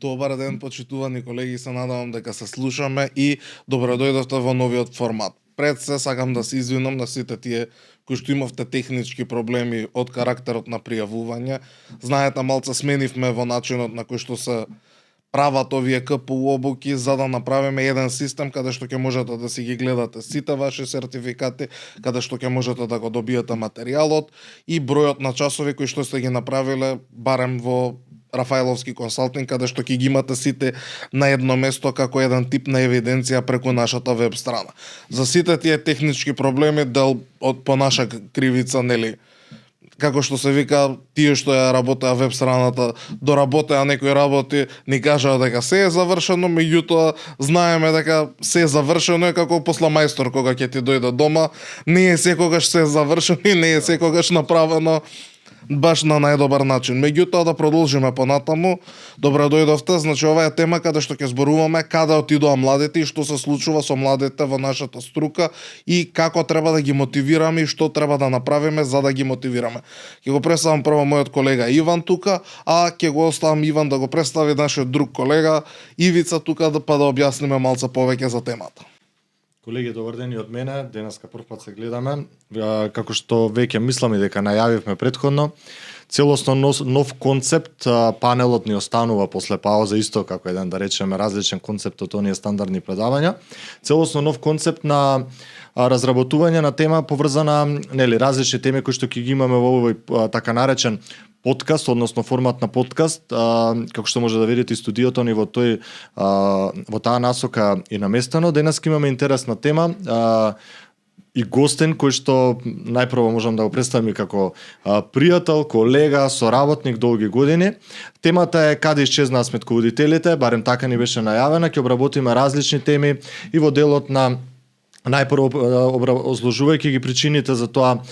Добар ден, почитувани колеги, се надевам дека се слушаме и добродојдовте во новиот формат. Пред се сакам да се извинам на сите тие кои што имавте технички проблеми од карактерот на пријавување. Знаете, малце сменивме во начинот на кој што се прават овие КПУ обуки за да направиме еден систем каде што ќе можете да си ги гледате сите ваши сертификати, каде што ќе можете да го добиете материјалот и бројот на часови кои што сте ги направиле барем во Рафаеловски консалтинг, каде што ќе ги имате сите на едно место како еден тип на евиденција преку нашата веб страна. За сите тие технички проблеми дел од по наша кривица, нели? Како што се вика, тие што ја работеа веб страната, доработеа некои работи, ни кажаа дека се е завршено, меѓутоа знаеме дека се е завршено е како посла мајстор кога ќе ти дојде дома, не е секогаш се е завршено и не е секогаш направено баш на најдобар начин. Меѓутоа да продолжиме понатаму. Добро дојдовте. Значи ова е тема каде што ќе зборуваме каде отидоа младите и што се случува со младите во нашата струка и како треба да ги мотивираме и што треба да направиме за да ги мотивираме. Ќе го представам прво мојот колега Иван тука, а ќе го оставам Иван да го представи нашиот друг колега Ивица тука да па да објасниме малце повеќе за темата. Колеги, добар ден и од мене. Денеска прв пат се гледаме. Како што веќе мислам и дека најавивме претходно, целосно нов концепт, панелот ни останува после пауза исто како еден, да речеме, различен концепт од оние стандардни предавања. Целосно нов концепт на разработување на тема поврзана, нели, различни теми кои што ќе ги имаме во овој така наречен подкаст, односно формат на подкаст, како што може да видите и студиото ни во таа насока и наместено. Денес имаме интересна тема и гостен кој што најпрво можам да го представам и како пријател, колега, соработник долги години. Темата е каде исчезнаа сметководителите, барем така ни беше најавена. Ќе обработиме различни теми и во делот на најпрво изложувајќи ги причините за тоа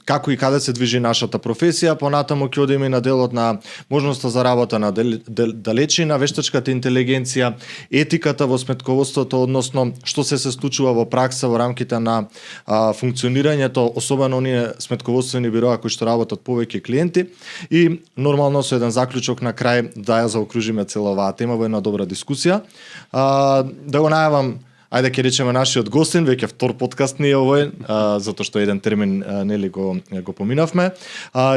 како и каде се движи нашата професија, понатаму ќе одиме на делот на можноста за работа на далечина, вештачката интелигенција, етиката во сметководството, односно што се случува во пракса во рамките на функционирањето, особено оние сметководствени бироа кои што работат повеќе клиенти и нормално со еден заклучок на крај да ја заокружиме цела оваа тема во една добра дискусија. Да го најавам, ајде ќе речеме нашиот гостин, веќе втор подкаст ни е овој, затоа што еден термин нели го поминавме.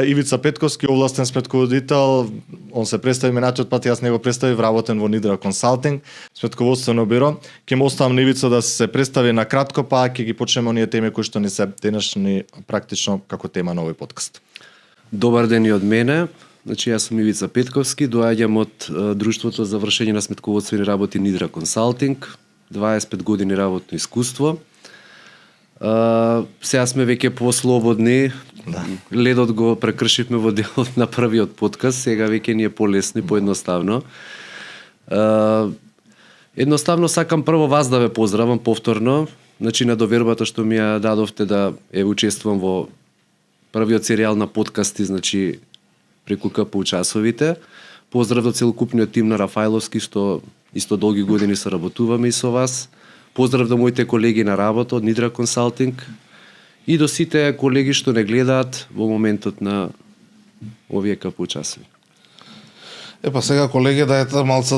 Ивица Петковски, овластен сметководител, он се представи минатиот пат, јас не го представив, работен во Нидра консалтинг, сметководствено биро. Ќе му оставам на Ивица да се представи на кратко, па ќе ги почнеме оние теми кои што ни се денешни практично како тема на овој подкаст. Добар ден и од мене. Значи јас сум Ивица Петковски, доаѓам од Друштвото за вршење на сметководствени работи Нидра консалтинг. 25 години работно искуство. Сега сме веќе послободни. Да. Ледот го прекршивме во делот на првиот подкаст, сега веќе ни е полесно и поедноставно. Едноставно сакам прво вас да ве поздравам повторно, значи на довербата што ми ја дадовте да учествувам во првиот серијал на подкасти, значи преку КПУ часовите. Поздрав до целокупниот тим на Рафаеловски што исто долги години се работуваме и со вас. Поздрав до моите колеги на работа од Нидра консалтинг и до сите колеги што не гледаат во моментот на овие КПУ часови. Епа сега колеги, дајте малце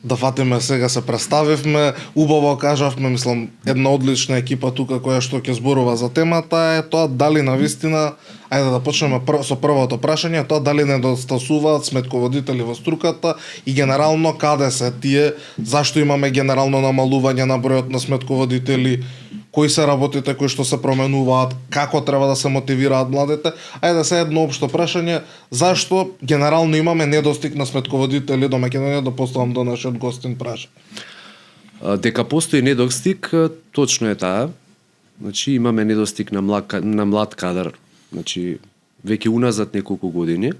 да фатиме, сега се представивме, убаво кажавме, мислам, една одлична екипа тука која што ќе зборува за темата е тоа дали навистина, ајде да почнеме со првото прашање, тоа дали недостасуваат сметководители во струката и генерално каде се тие, зашто имаме генерално намалување на бројот на сметководители, кои се работите кои што се променуваат, како треба да се мотивираат младите. Ајде се едно општо прашање, зашто генерално имаме недостиг на сметководители до Македонија, да поставам до нашиот гостин прашање. Дека постои недостиг, точно е таа. Значи имаме недостиг на млад кадар, значи веќе уназад неколку години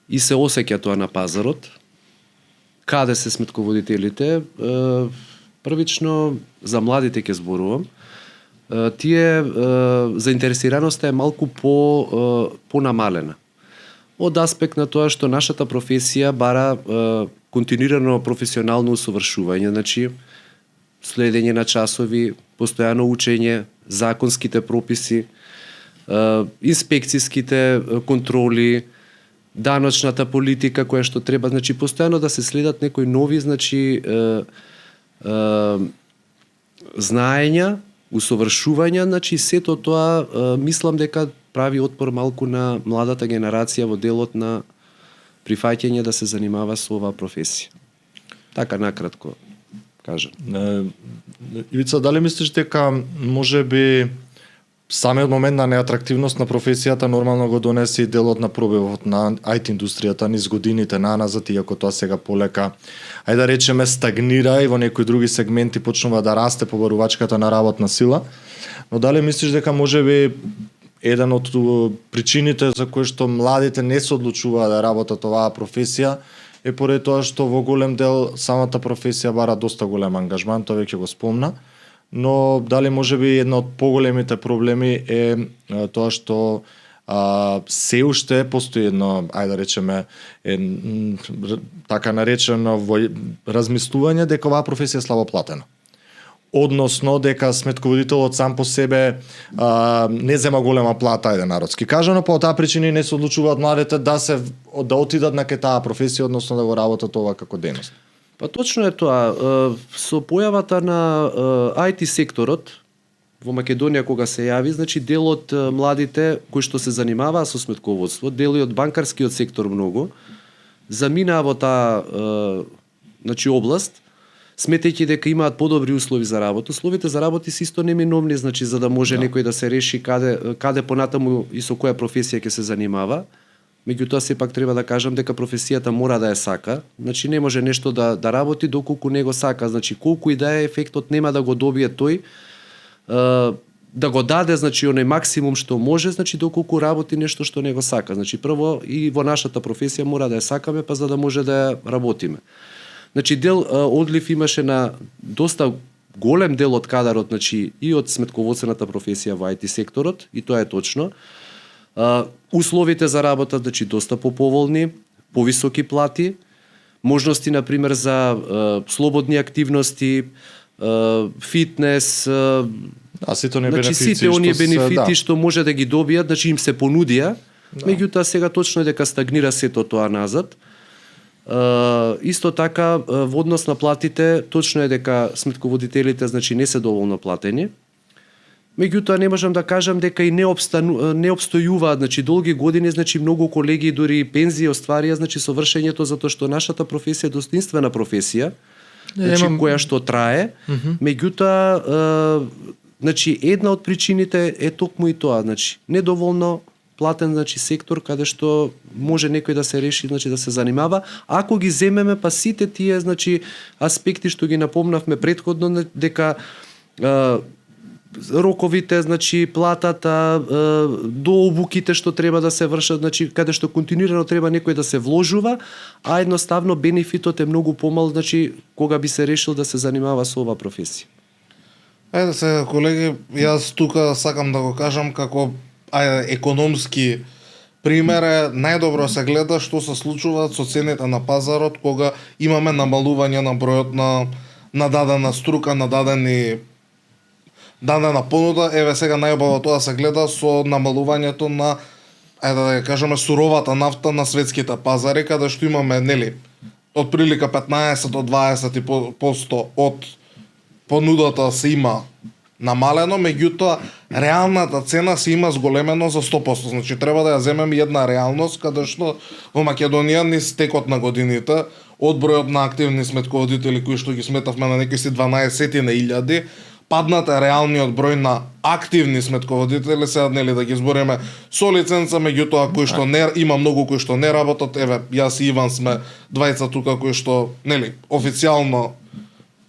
и се осеќа тоа на пазарот. Каде се сметководителите? Првично за младите ќе зборувам. Тие заинтересираноста е малку понамалена. Од аспект на тоа што нашата професија бара континуирано професионално усовршување, значи следење на часови, постојано учење, законските прописи, инспекцијските контроли, даночната политика која што треба, значи постојано да се следат некои нови, значи знаења, усовршувања, значи сето тоа мислам дека прави отпор малку на младата генерација во делот на прифаќање да се занимава со оваа професија. Така накратко кажам. Ивица, дали мислиш дека можеби самиот момент на неатрактивност на професијата нормално го донесе и делот на пробивот на IT индустријата низ годините наназад, иако тоа сега полека, ајде да речеме, стагнира и во некои други сегменти почнува да расте побарувачката на работна сила, но дали мислиш дека можеби еден од причините за кои што младите не се одлучуваат да работат оваа професија е поради тоа што во голем дел самата професија бара доста голем ангажман, тоа веќе го спомна, но дали можеби една од поголемите проблеми е тоа што се уште постои едно, ајде да речеме, така наречено размислување дека оваа професија е слабо платена. Односно дека сметководителот сам по себе не зема голема плата, ајде народски кажано, по таа причина не се одлучуваат младите да отидат на таа професија, односно да го работат ова како дејност. Па точно е тоа. Со појавата на IT секторот во Македонија кога се јави, значи дел од младите кои што се занимаваа со сметководство, дел и од банкарскиот сектор многу, заминаа во таа значи област, сметејќи дека имаат подобри услови за работа. Условите за работа се исто неминовни, значи за да може некој да се реши каде понатаму и со која професија ќе се занимава. Меѓутоа сепак треба да кажам дека професијата мора да ја сака. Значи не може нешто да работи доколку не го сака. Значи колку и да е ефектот нема да го добие тој, да го даде, значи оној максимум што може, значи доколку работи нешто што не го сака. Значи прво и во нашата професија мора да ја сакаме, па за да може да ја работиме. Значи дел одлив имаше на доста голем дел од кадарот, значи и од сметководствената професија во IT секторот, и тоа е точно. Условите за работа, значи доста поповолни, повисоки плати, можности на пример за слободни активности, фитнес, сите оние значи бенефити, сите оние бенефити што може да ги добијат, значи им се понудија, меѓутоа сега точно е дека стагнира сето тоа назад. Исто така во однос на платите, точно е дека сметководителите значи не се доволно платени. Меѓутоа не можам да кажам дека и не обстојуваат, значи долги години, значи многу колеги дури пензии остварија, значи со вршењето, затоа што нашата професија е достоинствена професија, значи која што трае. Меѓутоа значи една од причините е токму и тоа, значи недоволно платен, значи сектор каде што може некој да се реши, значи да се занимава. Ако ги земеме па сите тие значи аспекти што ги напомнавме претходно, дека роковите, значи платата, до обуките што треба да се вршат, значи каде што континуирано треба некој да се вложува, а едноставно бенефитот е многу помал, значи кога би се решил да се занимава со оваа професија. Ајде се, колеги, јас тука сакам да го кажам како економски пример е најдобро се гледа што се случува со цените на пазарот кога имаме намалување на бројот на дадена струка, на дадена понуда. Еве сега најубаво тоа се гледа со намалувањето на, ајде да кажеме, суровата нафта на светските пазари, каде што имаме, нели, од прилика 15 до 20% од понудата се има намалено, меѓутоа реалната цена се има зголемено за 100%. Значи треба да ја земеме една реалност каде што во Македонија низ текот на годините од бројот на активни сметководители кои што ги сметавме на некои 12.000, падната реалниот број на активни сметководители, сега нели да ги збориме со лиценца, меѓутоа кои што не има многу кои што не работат. Еве јас и Иван сме двајца тука кои што нели официјално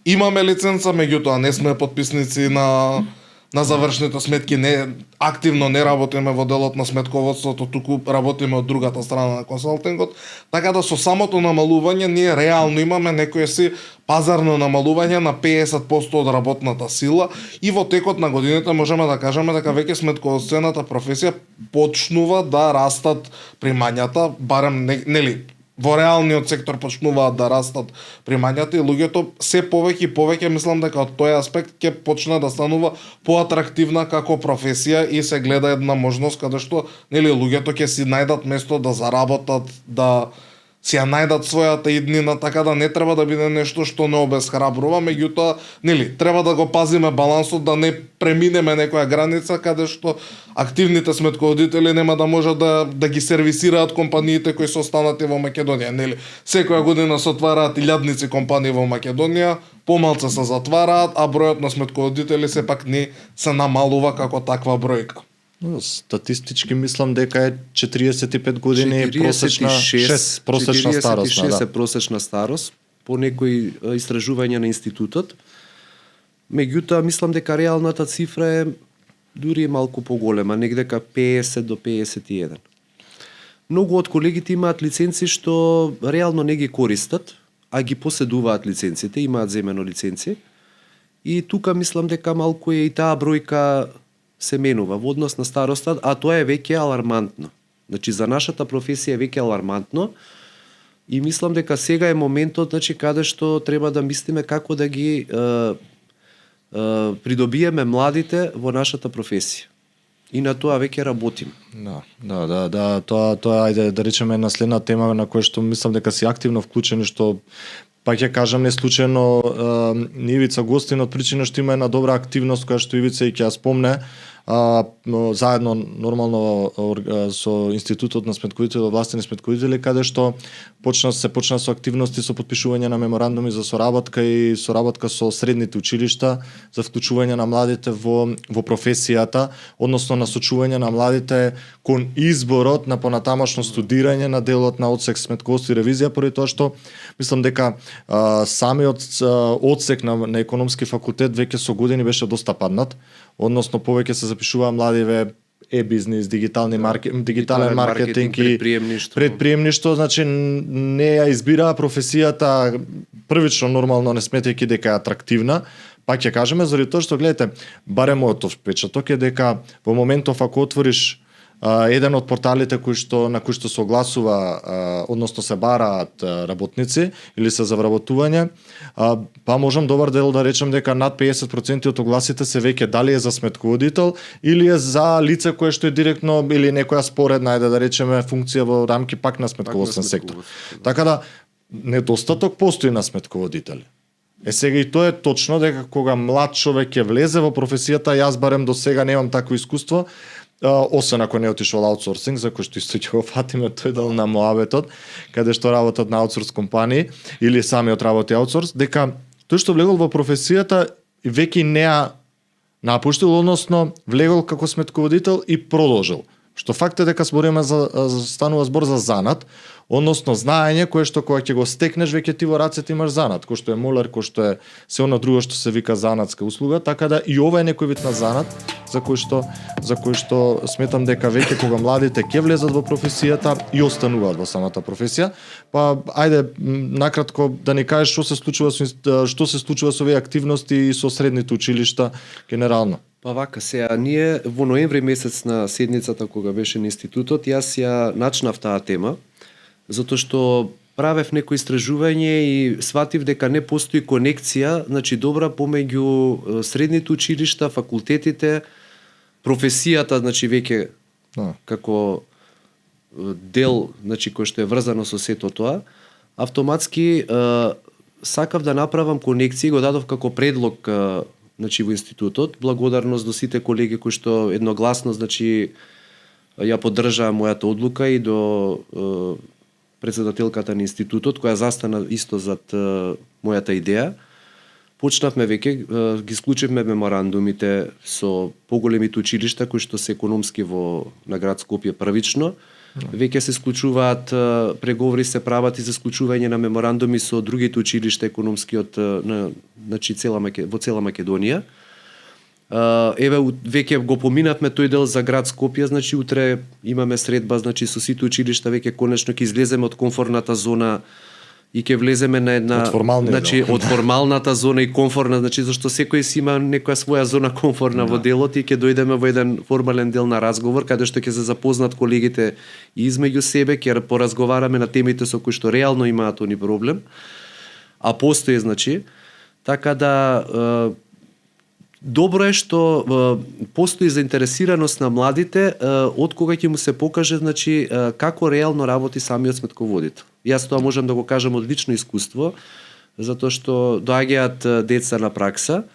имаме лиценца, меѓутоа не сме подписници на завршните сметки, не активно не работиме во делот на сметководството, туку работиме од другата страна на консалтингот. Така да со самото намалување ние реално имаме некој си пазарно намалување на 50% од работната сила и во текот на годините можеме да кажеме дека веќе сметководствената професија почнува да растат примањата, барем нели во реалниот сектор почнуваат да растат примањата и луѓето се повеќе и повеќе мислам дека од тој аспект ќе почне да станува поатрактивна како професија и се гледа една можност каде што нели луѓето ќе си најдат место да заработат, да си ја најдат својата иднина, така да не треба да биде нешто што не обесхрабрува, меѓутоа, нели, треба да го пазиме балансот, да не преминеме некоја граница каде што активните сметководители нема да можат да ги сервисираат компаниите кои се останати во Македонија, нели. Секоја година се отвараат илјадници компании во Македонија, помалце се затвараат, а бројот на сметководители сепак не се намалува како таква бројка. Статистички мислам дека е 45 години просечна старост. 46 е просечна старост по некои истражувања на институтот. Меѓутоа мислам дека реалната цифра е дури малку поголема, негдека 50 до 51. Многу од колегите имаат лиценци што реално не ги користат, а ги поседуваат лиценците, имаат земено лиценци. И тука мислам дека малку е и таа бројка се менува во однос на староста, а тоа е веќе алармантно. Значи за нашата професија е веќе алармантно и мислам дека сега е моментот, значи каде што треба да мислиме како да ги придобиеме младите во нашата професија. И на тоа веќе работиме. Да, тоа ајде да речеме една следна тема на која што мислам дека си активно вклучени, што па ќе кажам не случајно Ивица Гостин од причина што има една добра активност која што Ивица и ќе ја спомне, заедно нормално со Институтот на сметководители, овластени сметководители, каде што почна со активности со потпишување на меморандуми за соработка и соработка со средните училишта за вклучување на младите во професијата, односно насочување на младите кон изборот на понатамошно студирање на делот на одсек сметководство и ревизија, поради тоа што мислам дека самиот одсек на економски факултет веќе со години беше доста паднат, односно повеќе се запишуваа младиве е-бизнис, дигитален маркетинг и предприемништво, значи не ја избираа професијата првично нормално, не сметајќи дека е атрактивна. Пак ќе кажеме заради тоа што гледате, барем мојот впечаток е дека во моментов ако отвориш еден од порталите на кои што се огласува, односно се бараат работници или се за вработување, па можам добар дел да речем дека над 50% од огласите се веќе дали е за сметководител или е за лице кое што е директно или некоја споредна, да речеме, функција во рамки пак на сметководствен сектор. Така да недостаток постои на сметководители. Сега и тоа е точно дека кога млад човек ќе влезе во професијата, јас барем до сега немам такво искуство, освен ако не отишол аутсорсинг, за кој што исто ќе го фатиме тој дел на моабетот, каде што работат на аутсорс компании или самиот работи аутсорс, дека тој што влегол во професијата веќе не ја напуштил, односно влегол како сметководител и продолжил. Што факт е дека збориме станува збор за занат, односно знаење кое што кога ќе го стекнеш веќе ти во рацете имаш занат, кој што е молер, кој што е се она друго што се вика занатска услуга, така да и ова е некој вид на занат за кој што сметам дека веќе кога младите ќе влезат во професијата и остануваат во самата професија. Па ајде накратко да ни кажеш што се случува со овие активности и со средните училишта генерално. Па вака, сега, ние во ноември месец на седницата кога беше на институтот, јас ја начнав таа тема, затоа што правев некои истражување и сватив дека не постои конекција, значи добра помеѓу средните училишта, факултетите, професијата, значи веќе како дел, значи кој што е врзано со сето тоа, автоматски сакав да направам конекција, го дадов како предлог значи во институтот, благодарност до сите колеги кои што едногласно значи ја поддржаа мојата одлука и до претседателката на институтот која застана исто зад мојата идеја. Почнавме веќе, ги склучивме меморандумите со поголемите училишта кои што се економски на град Скопје првично. Веќе се склучуваат преговори, се прават и за склучување на меморандуми со другите училишта економски значи во цела Македонија. Еве веќе го поминавме тој дел за град Скопје, значи утре имаме средба значи со сите училишта, веќе конечно ќе излеземе од комфорната зона и ќе влеземе на една Од формалниот значи дел. од формалната зона и комфортна, значи зашто секој си има некоја своја зона комфортна во делот и ќе дојдеме во еден формален дел на разговор каде што ќе се запознат колегите и измеѓу себе, ќе поразговараме на темите со кои што реално имаат они проблем. А постои значи така да добро е што постои заинтересираност на младите од кога ќе му се покаже значи како реално работи самиот сметководител. Јас тоа можам да го кажам од лично искуство, затоа што доаѓаат деца на пракса,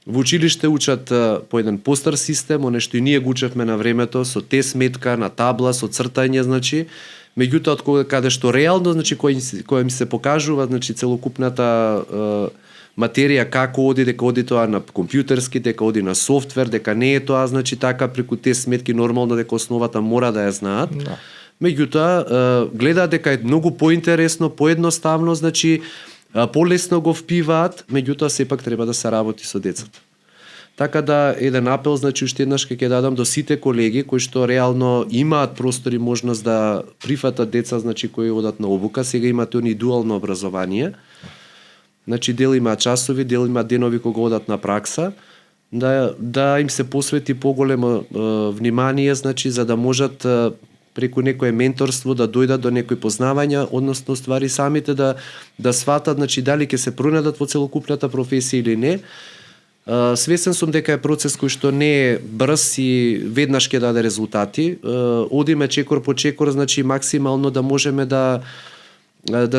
во училиште учат по еден постар систем, оне што и ние го учевме на времето, со тест метка, на табла, со цртање, значи, меѓутоа од кога каде што реално, значи, кој им се покажува, значи, целокупната материја како оди, дека оди тоа на компјутерски, дека оди на софтвер, дека не е тоа, значи, така преку тест метки нормално дека основата мора да ја знаат. Да. Меѓутоа, гледаат дека е многу поинтересно, поедноставно, значи, полесно го впиваат, меѓутоа сепак треба да се работи со децата. Така да, еден апел, значи, уште еднаш ќе дадам до сите колеги кои што реално имаат простор и можност да прифатат деца, значи, кои одат на обука, сега имате они дуално образование, значи, дел имаат часови, дел имаат денови кога одат на пракса, да им се посвети поголемо внимание, значи, за да можат преку некое менторство да дојдат до некои познавања, односно ствари самите да сватат, значи, дали ќе се пронајдат во целокупната професија или не. Свесен сум дека е процес кој што не е брз и веднаш ќе даде резултати. Одиме чекор по чекор, значи максимално да можеме да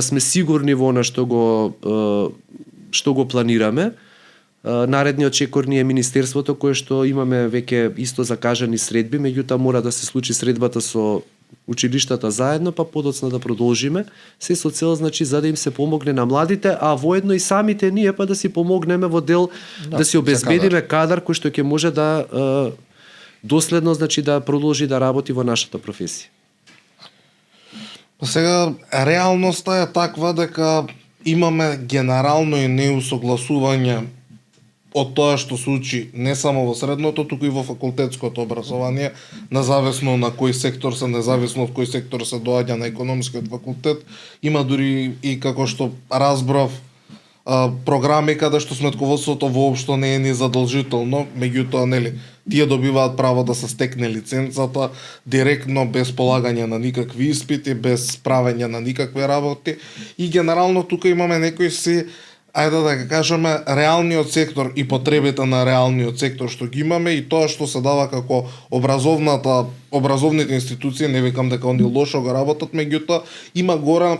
сме сигурни во она што го планираме. Наредниот чекор ни е Министерството, кое што имаме веќе исто закажани средби, меѓутоа мора да се случи средбата со училиштата заедно, па подоцна да продолжиме, се со цел, значи, за да им се помогне на младите, а воедно и самите ние па да си помогнеме во дел да си обезбедиме кадар кој што ќе може да доследно, значи, да продолжи да работи во нашата професија. Сега, реалноста е таква дека имаме генерално и неусогласување од тоа што се учи не само во средното, туку и во факултетското образование, независно на кој сектор се, независно од кој сектор се доаѓа на економскиот факултет. Има дури и како што разбрав програми каде што сметководството воопшто не е ни задолжително, меѓутоа, нели, тие добиваат право да се стекне лиценцата директно, без полагање на никакви испити, без правење на никакви работи. И генерално тука имаме некои си, ајде да го кажеме, реалниот сектор и потребите на реалниот сектор што ги имаме и тоа што се дава како образовните институции, не викам дека они лошо го работат, меѓутоа има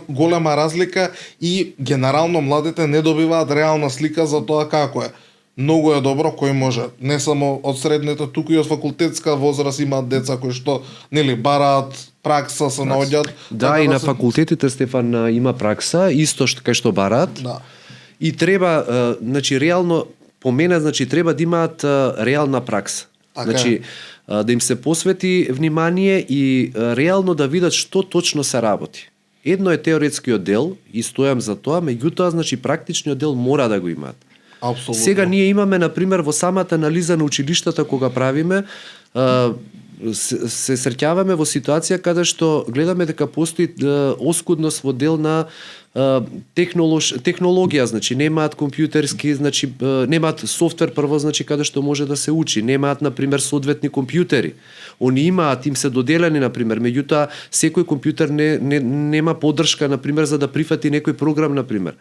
голема разлика и генерално младите не добиваат реална слика за тоа како е. Многу е добро кој може, не само од средната, туку и од факултетска возраст имаат деца кои што, нели, бараат пракса, се наоѓаат. Да, и на факултетите, Стефан, има пракса, исто што кај што бараат. Да. И треба, значи, реално, по мене, значи, треба да имаат реална пракса. Така, значи, да им се посвети внимание и реално да видат што точно се работи. Едно е теоретскиот дел, и стојам за тоа, меѓутоа, значи, практичниот дел мора да го имаат. Апсолутно. Сега ние имаме, например, во самата анализа на училиштата кога правиме, се среќаваме во ситуација каде што гледаме дека постои оскудност во дел на технологија, значи немаат компјутерски, значи немаат софтвер прво, значи каде што може да се учи, немаат на пример соодветни компјутери. Они имаат, им се доделени на пример, меѓутоа секој компјутер нема поддршка на пример за да прифати некој програм на пример.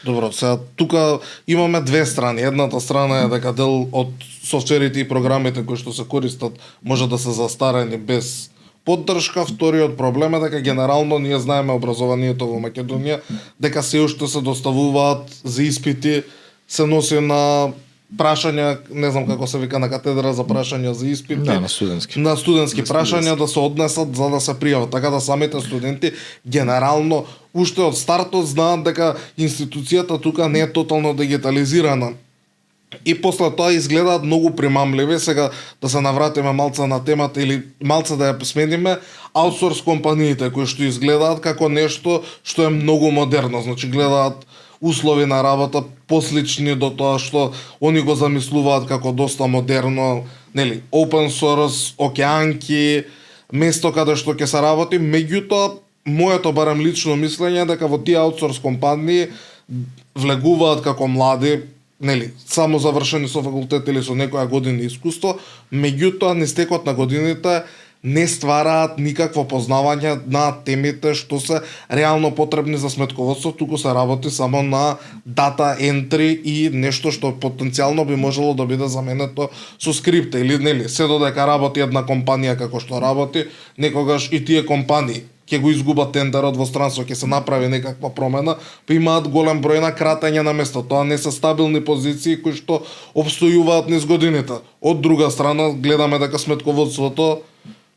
Добро, сега тука имаме две страни. Едната страна е дека дел од софтверите и програмите кои што се користат може да се застарени без поддршка. Вториот проблем е дека генерално ние знаеме образованието во Македонија дека се уште се доставуваат за испити, се носи на прашања, не знам како се вика, на катедра за прашања за испити. Да, на студентски. На студентски прашања да се однесат за да се пријават. Така да самите студенти генерално уште од стартот знаат дека институцијата тука не е тотално дигитализирана. И после тоа изгледаат многу примамливи. Сега да се навратиме малце на темата или малце да ја смениме, аутсорс компаниите кои што изгледаат како нешто што е многу модерно. Значи гледаат услови на работа послични до тоа што они го замислуваат како доста модерно, нели, open source, океанки, место каде што ќе се работи, меѓутоа моето барем лично мислење е дека во тие аутсорс компании влегуваат како млади, нели, само завршени со факултет или со некоја година искуство, меѓутоа низ текот на годините не ствараат никакво познавање на темите што се реално потребни за сметководство, туку се работи само на дата ентри и нешто што потенцијално би можело да биде заменето со скрипта или нели, се додека работи една компанија како што работи, некогаш и тие компании ќе го изгубат тендерот во странство, ќе се направи некаква промена, па имаат голем број на кратење на место. Тоа не се стабилни позиции кои што обстојуваат низ годините. Од друга страна, гледаме дека сметководството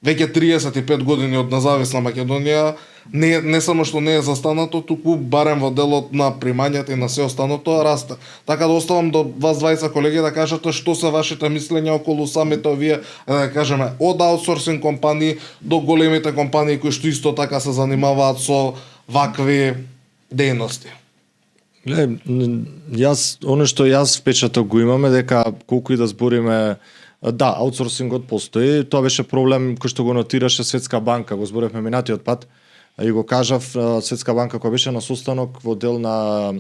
веќе 35 години од независна Македонија не само што не е застанато, туку барем во делот на примањата и на се останато расте. Така да оставам до вас двајца колеги да кажете што се вашите мислења околу самите овие, да кажеме, од аутсорсинг компании до големите компании кои што исто така се занимаваат со вакви дејности. Јас, оно што јас впечаток го имаме дека колку и да збориме, да, аутсорсингот постои, тоа беше проблем кој што го нотираше Светска банка, го зборевме минатиот пат, и го кажав, Светска банка која беше на состанок во дел на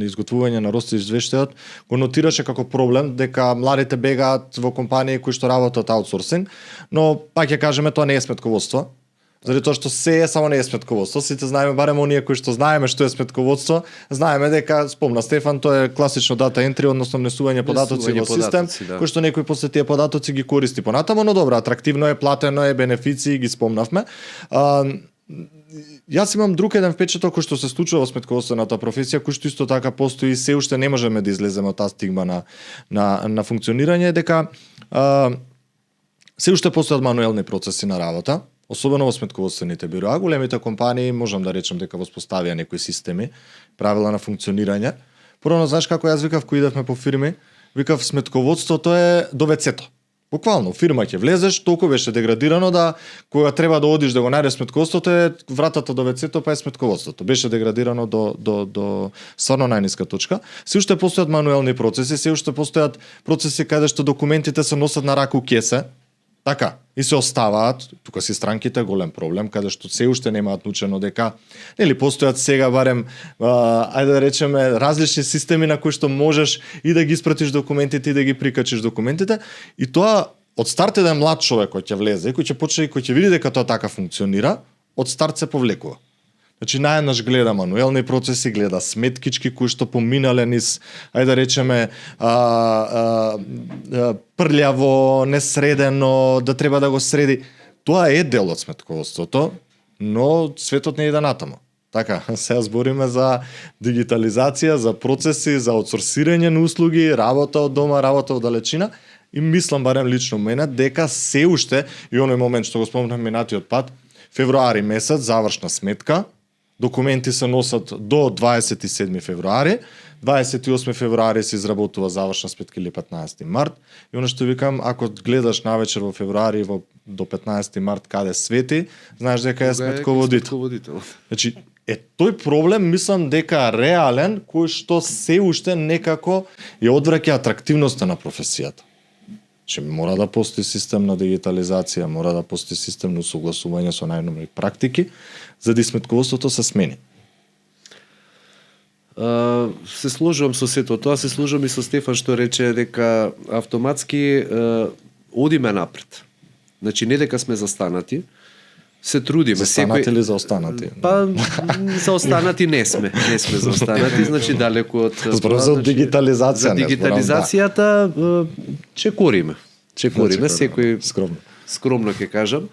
изготвување на росте извештајот, го нотираше како проблем дека младите бегаат во компании кои што работат аутсорсинг, но пак ќе кажеме тоа не е сметководство. Заради тоа што се е, само не е сметководство. Сите знаеме, барем оние кои што знаеме што е сметководство, знаеме дека, спомна Стефан, тоа е класично дата entry, односно внесување податоци во систем, да, кој што некој после тие податоци ги користи понатамо, но добро, атрактивно е, платено е, бенефиции ги спомнавме. Јас имам друг еден впечаток кој што се случува во сметководствената професија, кој што исто така постои, се уште не можеме да излеземе од таа стигма на функционирање, дека се уште постојат мануелни процеси на работа, особено во сметководствените бироа. Големите компании можам да речем дека воспоставија некои системи, правила на функционирање. Порано, знаеш како јас викав кој идевме по фирми, викав сметководството е до вецето. Буквално, фирма ќе влезеш, толку беше деградирано да кога треба да одиш да го најдеш сметководството е вратата до вецето, па е сметководството. Беше деградирано до стварно најниска точка. Се уште постојат мануелни процеси, се уште постојат процеси каде што документите се носат на рака у кесе. Така, и се оставаат, тука си странките голем проблем, каде што се уште немаат научено дека, нели постојат сега барем, ајде да речеме, различни системи на кои што можеш и да ги испратиш документите и да ги прикачиш документите, и тоа од старт еден млад човек кој ќе влезе, кој ќе почне и кој ќе види дека тоа така функционира, од старт се повлекува. Значи наеднаш гледа мануелни процеси, гледа сметкички кои што поминале низ, ајде да речеме, прљаво, несредено, да треба да го среди. Тоа е дел од сметководството, но светот не иде натаму. Така, сега збориме за дигитализација, за процеси, за аутсорсирање на услуги, работа од дома, работа од далечина, и мислам барем лично мене дека се уште, и оној момент што го спомнав минатиот пат, февруари месец, завршна сметка, документи се носат до 27 февруари, 28 февруари се изработува завршна сметка или 15 март. И оно што викам, ако гледаш навечер во февруари до 15 март каде свети, знаеш дека е сметководител. Значи, тој проблем мислам дека реален, кој што се уште некако ја одвраќа атрактивноста на професијата. Че мора да постои систем на дигитализација, мора да постои систем на согласување со најнови практики, за да сметководството се смени. Се сложувам со сето тоа, се сложувам и со Стефан што рече дека автоматски одиме напред. Значи не дека сме застанати, се трудиме. Застанати или заостанати? Па заостанати не сме заостанати, значи далеку од зборам за дигитализација. За дигитализацијата чекориме, секој скромно ќе кажам.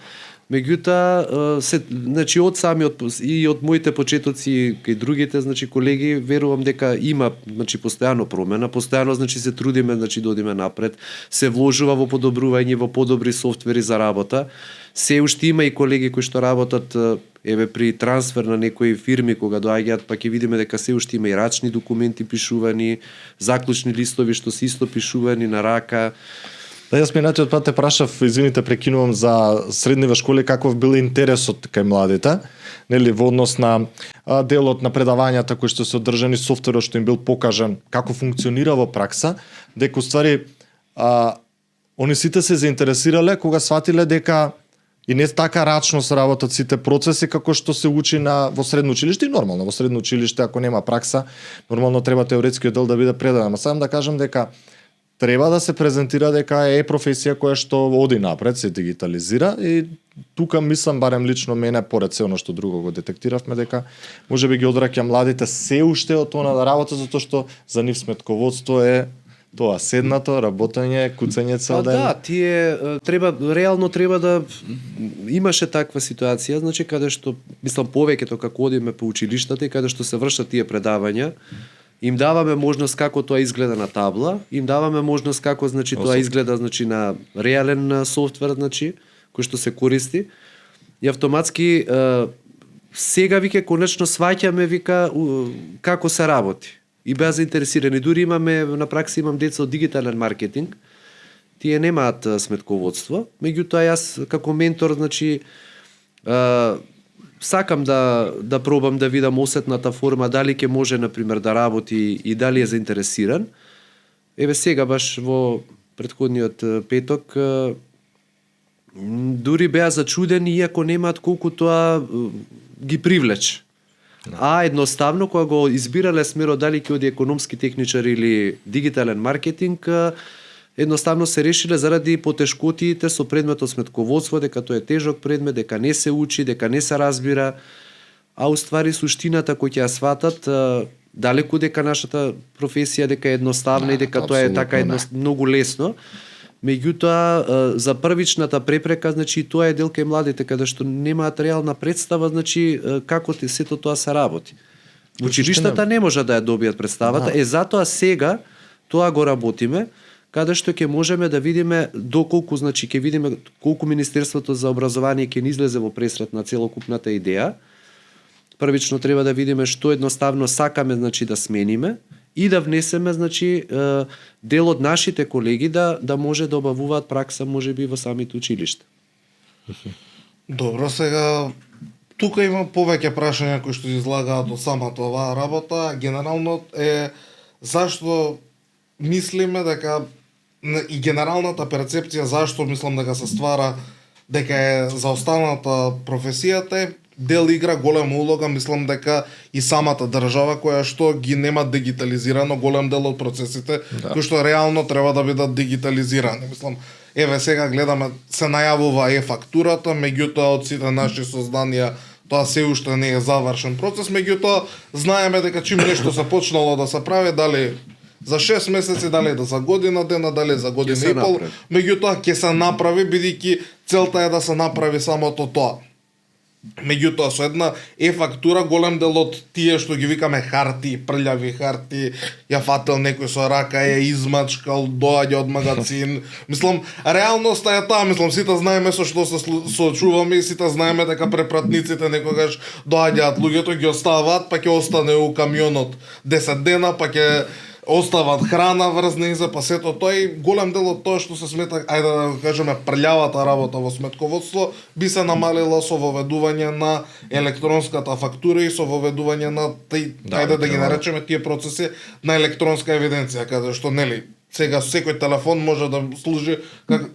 Меѓутоа, значи од самиот и од моите почетоци кај другите, значи колеги, верувам дека има, значи постојано промена, постојано значи се трудиме, значи да одиме напред, се вложува во подобрување, во подобри софтвери за работа. Се уште има и колеги кои што работат еве при трансфер на некои фирми кога доаѓаат, па ќе видиме дека се уште има и рачни документи пишувани, заклучни листови што се исто пишувани на рака. Да, јас минатиот пат те прашав, извините, прекинувам, за средниве школи, каков бил интересот кај младите, нели во однос на делот на предавањата кои што се одржани, софтверот што им бил покажан како функционира во пракса, дека уствари они сите се заинтересирале кога сватиле дека И не така рачно се работат сите процеси како што се учи во средно училиште и нормално во средно училиште ако нема пракса, нормално треба теоретскиот дел да биде предаден. Ама сам да кажам дека треба да се презентира дека е професија која што оди напред, се дигитализира и тука мислам, барем лично мене, поред се оно што друго го детектиравме, дека можеби ги одвраќа младите се уште од тоа да работат, затоа што за нив сметководство е тоа седнато, работење, куцење цел ден. Да, реално треба да имаше таква ситуација, значи каде што мислам повеќето како одиме по училиштата и каде што се вршат тие предавања, им даваме можност како тоа изгледа на табла, им даваме можност како значи тоа изгледа значи на реален софтвер, значи кој што се користи. И автоматски сега вика конечно сваќаме вика како се работи. И беа заинтересирани. Дури имаме на пракса имам деца од дигитален маркетинг. Тие немаат сметководство, меѓутоа јас како ментор значи сакам да пробам да видам осетната форма дали ќе може на пример да работи и дали е заинтересиран. Еве сега баш во претходниот петок дури беа зачудени иако немаат колку тоа ги привлече. А едноставно кога го избирале смерот дали ќе оди економски техничар или дигитален маркетинг, едноставно се решиле заради потешкотиите со предметот сметководство, дека тоа е тежок предмет, дека не се учи, дека не се разбира, а уствари суштината кој ќе ја сватат далеку дека нашата професија дека е едноставна и дека тоа е така многу лесно. Меѓутоа за првичната препрека, значи тоа е дел кај младите каде што немаат реална представа, значи како сето тоа се работи. Училиштата не може да ја добијат представата, затоа сега тоа го работиме, каде што ќе можеме да видиме доколку, значи ќе видиме колку Министерството за образование ќе ни излезе во пресрет на целокупната идеја. Првично треба да видиме што едноставно сакаме значи да смениме и да внесеме значи дел од нашите колеги да може да обавуваат пракса можеби во самите училишта. Добро, сега тука има повеќе прашања кои што излагаат од самата оваа работа. Генерално е зашто мислиме дека и генералната перцепција зашто мислам дека се ствара дека е заостаната професијата дел игра голема улога, мислам дека и самата држава која што ги нема дигитализирано голем дел од процесите кои што реално треба да бидат дигитализирани. Мислам, еве сега гледаме се најавува фактурата, меѓутоа од сите наши сознанија тоа се уште не е завршен процес, меѓутоа знаеме дека чим нешто се почнало да се прави, дали за 6 месеци, дали за година дена, дали за година и пол, меѓутоа ќе се направи бидејќи целта е да се направи самото тоа. Меѓутоа со една фактура голем дел од тие што ги викаме харти, прљави харти, ја фател некој со рака, ја измачкал, доаѓа од магазин. Мислам, реалноста е таа, мислам, сите знаеме со што се соочуваме и сите знаеме дека препратниците некогаш доаѓаат луѓето, ги оставаат, па ќе остане у камионот 10 дена, па ќе остават храна врз нејза, па сето тоа и голем дел од тоа што се смета, ајде да кажеме, прљавата работа во сметководство би се намалила со воведување на електронската фактура и со воведување на ајде да ги наречеме тие процеси на електронска евиденција, каде што нели сега секој телефон може да служи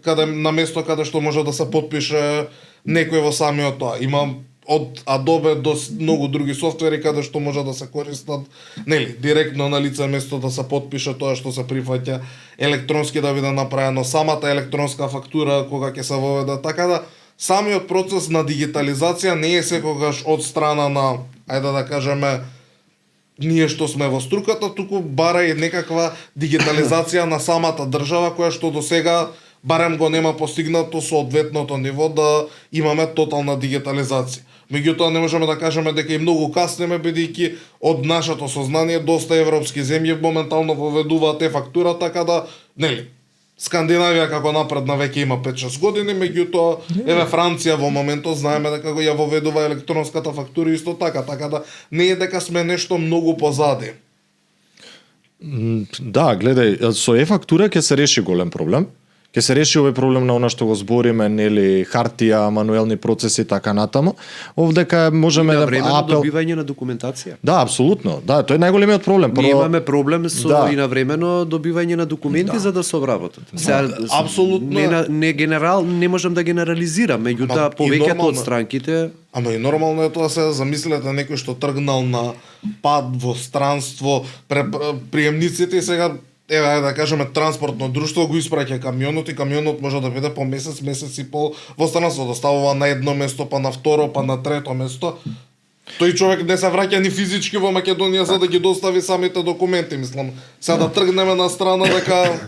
каде на место каде што може да се потпише некој во самиот тоа. Има од Adobe до многу други софтвери каде што може да се користат нели директно на лице место да се потпише тоа што се прифаќа електронски да биде направено самата електронска фактура кога ќе се воведе, така да самиот процес на дигитализација не е секогаш од страна на ајде да кажеме ние што сме во струката, туку бара и некаква дигитализација на самата држава која што до сега барем го нема постигнато со одветното ниво да имаме тотална дигитализација. Меѓутоа не можеме да кажеме дека и многу каснеме бидејќи од нашето сознание доста европски земји моментално воведуваат фактура, така да нели Скандинавија како напредна веќе има 5-6 години, меѓутоа еве Франција во моментот знаеме дека го ја воведува електронската фактура исто така да не е дека сме нешто многу позади. Да, гледај, со фактура ќе се реши голем проблем. Ќе се реши овој проблем на она што го збориме, нели, хартија, мануелни процеси и така натаму. Овдека можеме на да времено добивање на документација. Да, апсолутно. Да, тој е најголемиот проблем. Ние имаме проблем со Да. и на времено добивање на документи за да се обработат. Сега апсолутно. не можам да генерализирам, меѓутоа Ама, и повеќето нормално. од странките Ама и нормално е тоа, се замислете некој што тргнал на пат во странство, приемниците и сега еве да кажеме транспортно друштво го испраќа камионот и камионот може да биде по месец, месец и пол во странство, доставува на едно место, па на второ, па на трето место. Тој човек не се враќа ни физички во Македонија за да ги достави самите документи, мислам. Сега да тргнеме на страна дека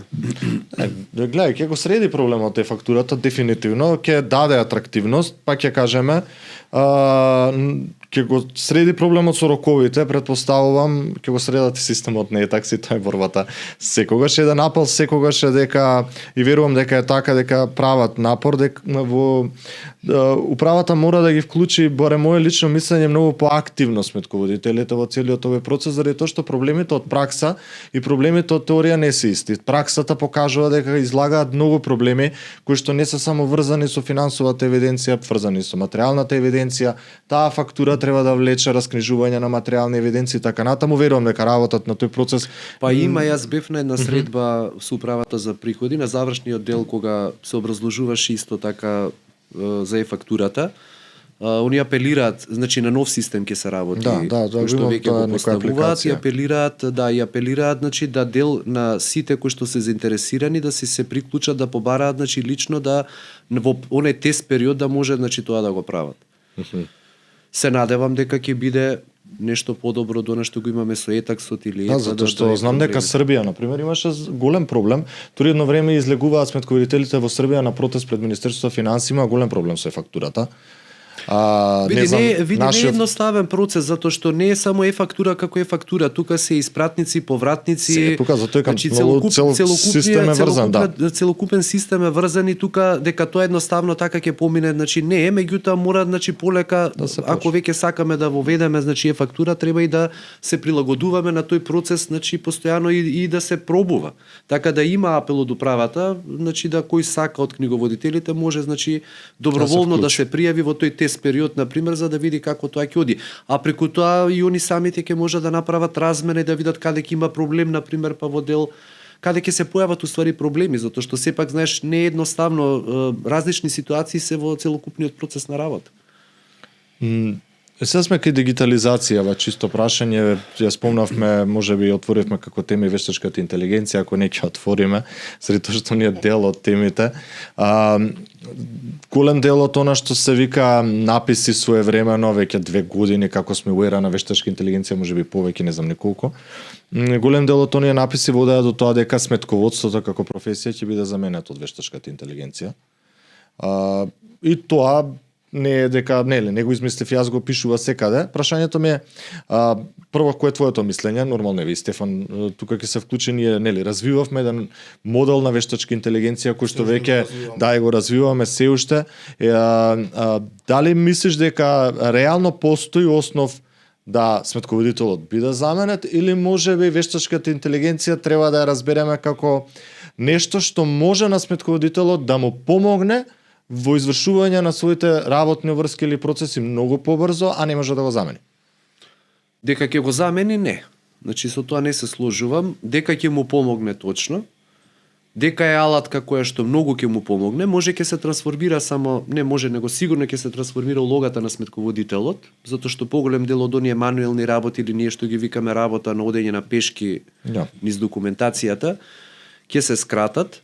Гледај, ќе го среди проблемот е фактурата дефинитивно, ќе даде атрактивност, па ќе кажеме, ќе го среди проблемот со роковите, претпоставувам, ќе го средат и системот, не е такси, тоа е борбата. Секогаш е да напал, секогаш е дека и верувам дека е така, дека прават напор, дека во управата мора да ги вклучи, барем моје лично мислење, многу поактивно сметководителите во целиот овој процес, заради тоа што проблемите од пракса и проблемите од теорија не се исти. Праксата покажува дека излагаат многу проблеми кои што не се само врзани со финансовата евиденција, врзани со материјалната евиденција, таа фактура треба да влече раскнижување на материјални евиденции и така натаму. Верувам дека работат на тој процес. Па има, јас бев на една средба со управата за приходи на завршниот дел кога се образложуваше исто така за е-фактурата. Они апелираат, значи на нов систем ќе се работи, кој што веќе го поставуваат и апелираат, значи да дел на сите кои што се заинтересирани да се приклучат да побараат, значи лично да во оној тест период да може, значи тоа да го прават. Се надевам дека ќе биде нешто подобро до нешто го имаме со етаксот или Да, затоа што знам дека Србија, на пример, имаше голем проблем. Тури едно време излегуваат сметководителите во Србија на протест пред Министерството за финансии, има голем проблем со фактурата. Не е едноставен процес, затоа што не е само е-фактура како е-фактура, тука се испратници, повратници, тука затоа значи систем е врзан, целокупен систем е врзан и тука дека тоа едноставно така ќе помине, значи не е, меѓутоа мора, значи полека, ако веќе сакаме да воведеме, значи е-фактура, треба и да се прилагодуваме на тој процес, значи постојано и да се пробува. Така да има апел од управата, значи да кој сака од книговодителите може, значи доброволно да се пријави во тој тест период, на пример, за да види како тоа ќе оди. А преку тоа и они самите ќе може да направат размена и да видат каде ќе има проблем, на пример, па во дел каде ќе се појават уствари проблеми, затоа што сепак знаеш не е едноставно, различни ситуации се во целокупниот процес на работа. Сега сме кај дигитализацијава, чисто прашање, ја спомнавме, можеби отворивме како тема и вештачката интелигенција, ако не ќе отвориме, заради тоа што ние дел од темите. Голем дел од она што се вика написи своевремено, веќе 2 години како сме во ера на вештачка интелигенција, можеби повеќе, не знам неколку. Голем дел од оние написи водеа до тоа дека сметководството како професија ќе биде заменет од вештачката интелигенција. И тоа не е дека не го измислив јас, го пишува секаде. Прашањето ми е прво кој е твоето мислење? Нормално е, Стефан, тука ќе се вклучи, ние развивавме еден модел на вештачка интелигенција кој што веќе го развиваме се уште. Дали мислиш дека реално постои основ да сметководителот биде заменет или можеби вештачката интелигенција треба да ја разбереме како нешто што може на сметководителот да му помогне во извршување на своите работни врски или процеси многу побрзо, а не може да го замени? Дека ќе го замени, не. Значи, со тоа не се сложувам. Дека ќе му помогне точно. Дека е алатка која што многу ќе му помогне, може ќе се трансформира само, не може, него сигурно ќе се трансформира улогата на сметководителот, затоа што поголем дел од оние мануелни работи или ние што ги викаме работа на одење на пешки низ документацијата, ќе се скратат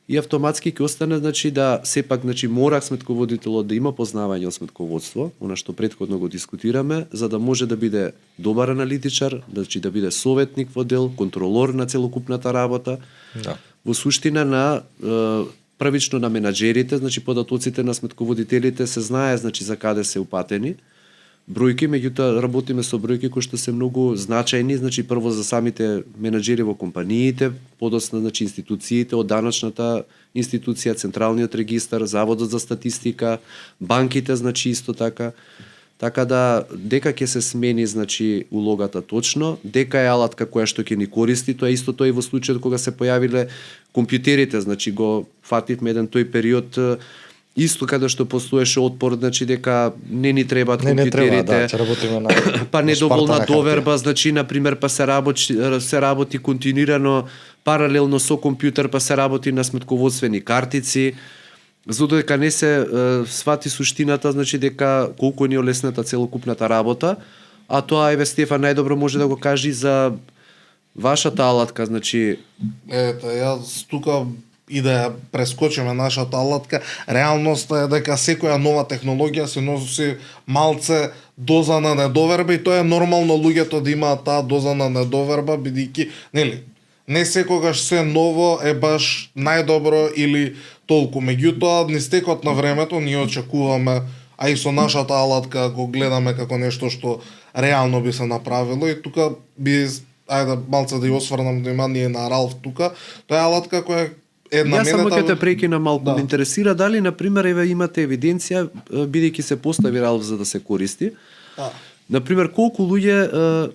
и автоматски ќе остане, значи, да сепак, значи, мора сметководителот да има познавање од сметководство, она што претходно го дискутираме, за да може да биде добар аналитичар, значи да биде советник во дел, контролор на целокупната работа. Да. Во суштина на првично на менаџерите, значи податоците на сметководителите се знае, значи, за каде се упатени. Бројки, меѓутоа работиме со бројки кои што се многу значајни, значи прво за самите менаџери во компаниите, подоцна, значи, институциите, од даночната институција, Централниот регистар, Заводот за статистика, банките, значи исто така. Така да дека ќе се смени значи улогата точно, дека е алатка која што ќе ни користи, тоа е истото и во случајот кога се појавиле компјутерите, значи го фативме еден тој период исто каде што постоеше отпор, значи дека не ни требаат компјутерите. ќе работиме на па недоволна на доверба, значи на пример па се работи континуирано паралелно со компјутер, па се работи на сметководствени картици. Зодека не се свати суштината, значи дека колку ни олесната целокупната работа, а тоа еве Стефан најдобро може да го каже за вашата алатка, значи Ето, јас тука и да ја прескочиме нашата алатка, реалноста е дека секоја нова технологија се носи малце доза на недоверба и тоа е нормално луѓето да имаат таа доза на недоверба, бидејќи, нели, не секогаш се ново е баш најдобро или толку. Меѓутоа, низ текот на времето ние очекуваме, а и со нашата алатка го гледаме како нешто што реално би се направило и тука би, ајде малце да ја осврнам внимание на Ралф тука, тоа е алатка која една Јас само менета... ќе те прекина малку, Да. ме интересира дали на пример еве имате евиденција бидејќи се постави Ралф за да се користи. Да. На пример колку луѓе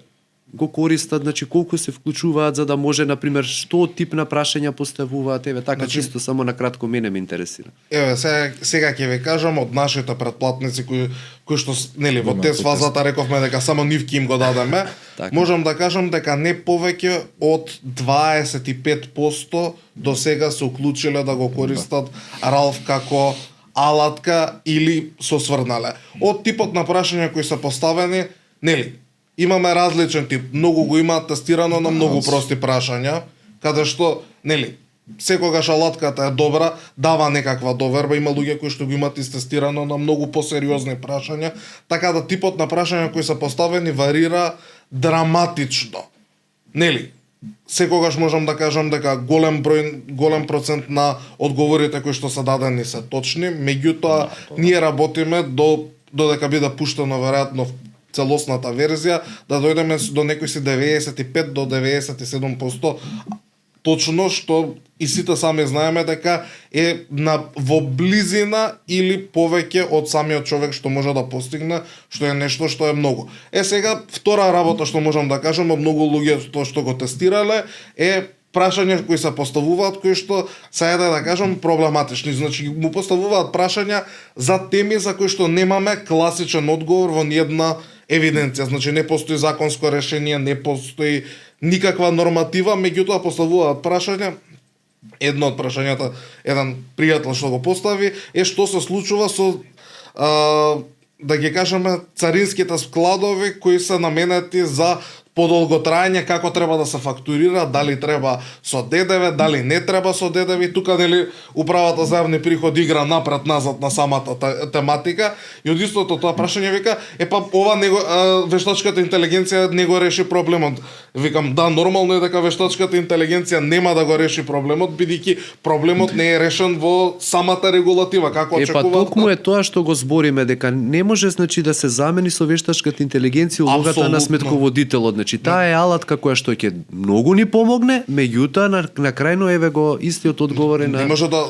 го користат, значи колку се вклучуваат за да може на пример што тип на прашања поставуваат, еве така Значи- чисто само на кратко мене ме интересира. Еве, сега ќе ви кажам од нашите претплатници кои што нели во Имаат тест фазата рековме дека само нив ќе им го дадеме. Така. Можам да кажам дека не повеќе од 25% до сега се уклучиле да го користат Ралф како алатка или со сврнале. Од типот на прашања кои се поставени, нели, имаме различен тип. Многу го имаат тестирано на многу прости прашања, каде што, нели, секогаш алатката е добра, дава некаква доверба, има луѓе кои што го имаат истестирано на многу посериозни прашања, така да типот на прашања кои се поставени варира драматично. Нели? Секогаш можам да кажам дека голем процент на одговорите кои што се дадени се точни, меѓутоа ние работиме додека биде пуштено веројатно целосната верзија, да дојдеме до некои си 95 до 97% точно, што и сите сами знаеме дека е во близина или повеќе од самиот човек што може да постигне, што е нешто што е многу. Сега, втора работа што можам да кажам од многу луѓе што го тестирале е прашања кои се поставуваат, кои што се да кажам проблематични. Значи му поставуваат прашања за теми за кои што немаме класичен одговор во ниедна евиденција. Значи не постои законско решение, не постои никаква норматива, меѓутоа поставуваат прашања. Едно од прашањата, еден пријател што го постави, е што се случува со да ги кажеме царинските складови кои се наменети за подолго трајање, како треба да се фактурира, дали треба со ДДВ, дали не треба со ДДВ. Тука нели управата за јавни приходи игра напред-назад на самата тематика и од истото тоа прашање вика, па ова вештачката интелигенција не го реши проблемот. Викам, да, нормално е дека вештачката интелигенција нема да го реши проблемот, бидејќи проблемот не е решен во самата регулатива, како очекуваат. Па токму е тоа што го збориме дека не може значи да се замени со вештачката интелигенција улогата на сметководителот. Значи таа е алатка која што ќе многу ни помогне, меѓутоа на крајно еве го истиот одговор е на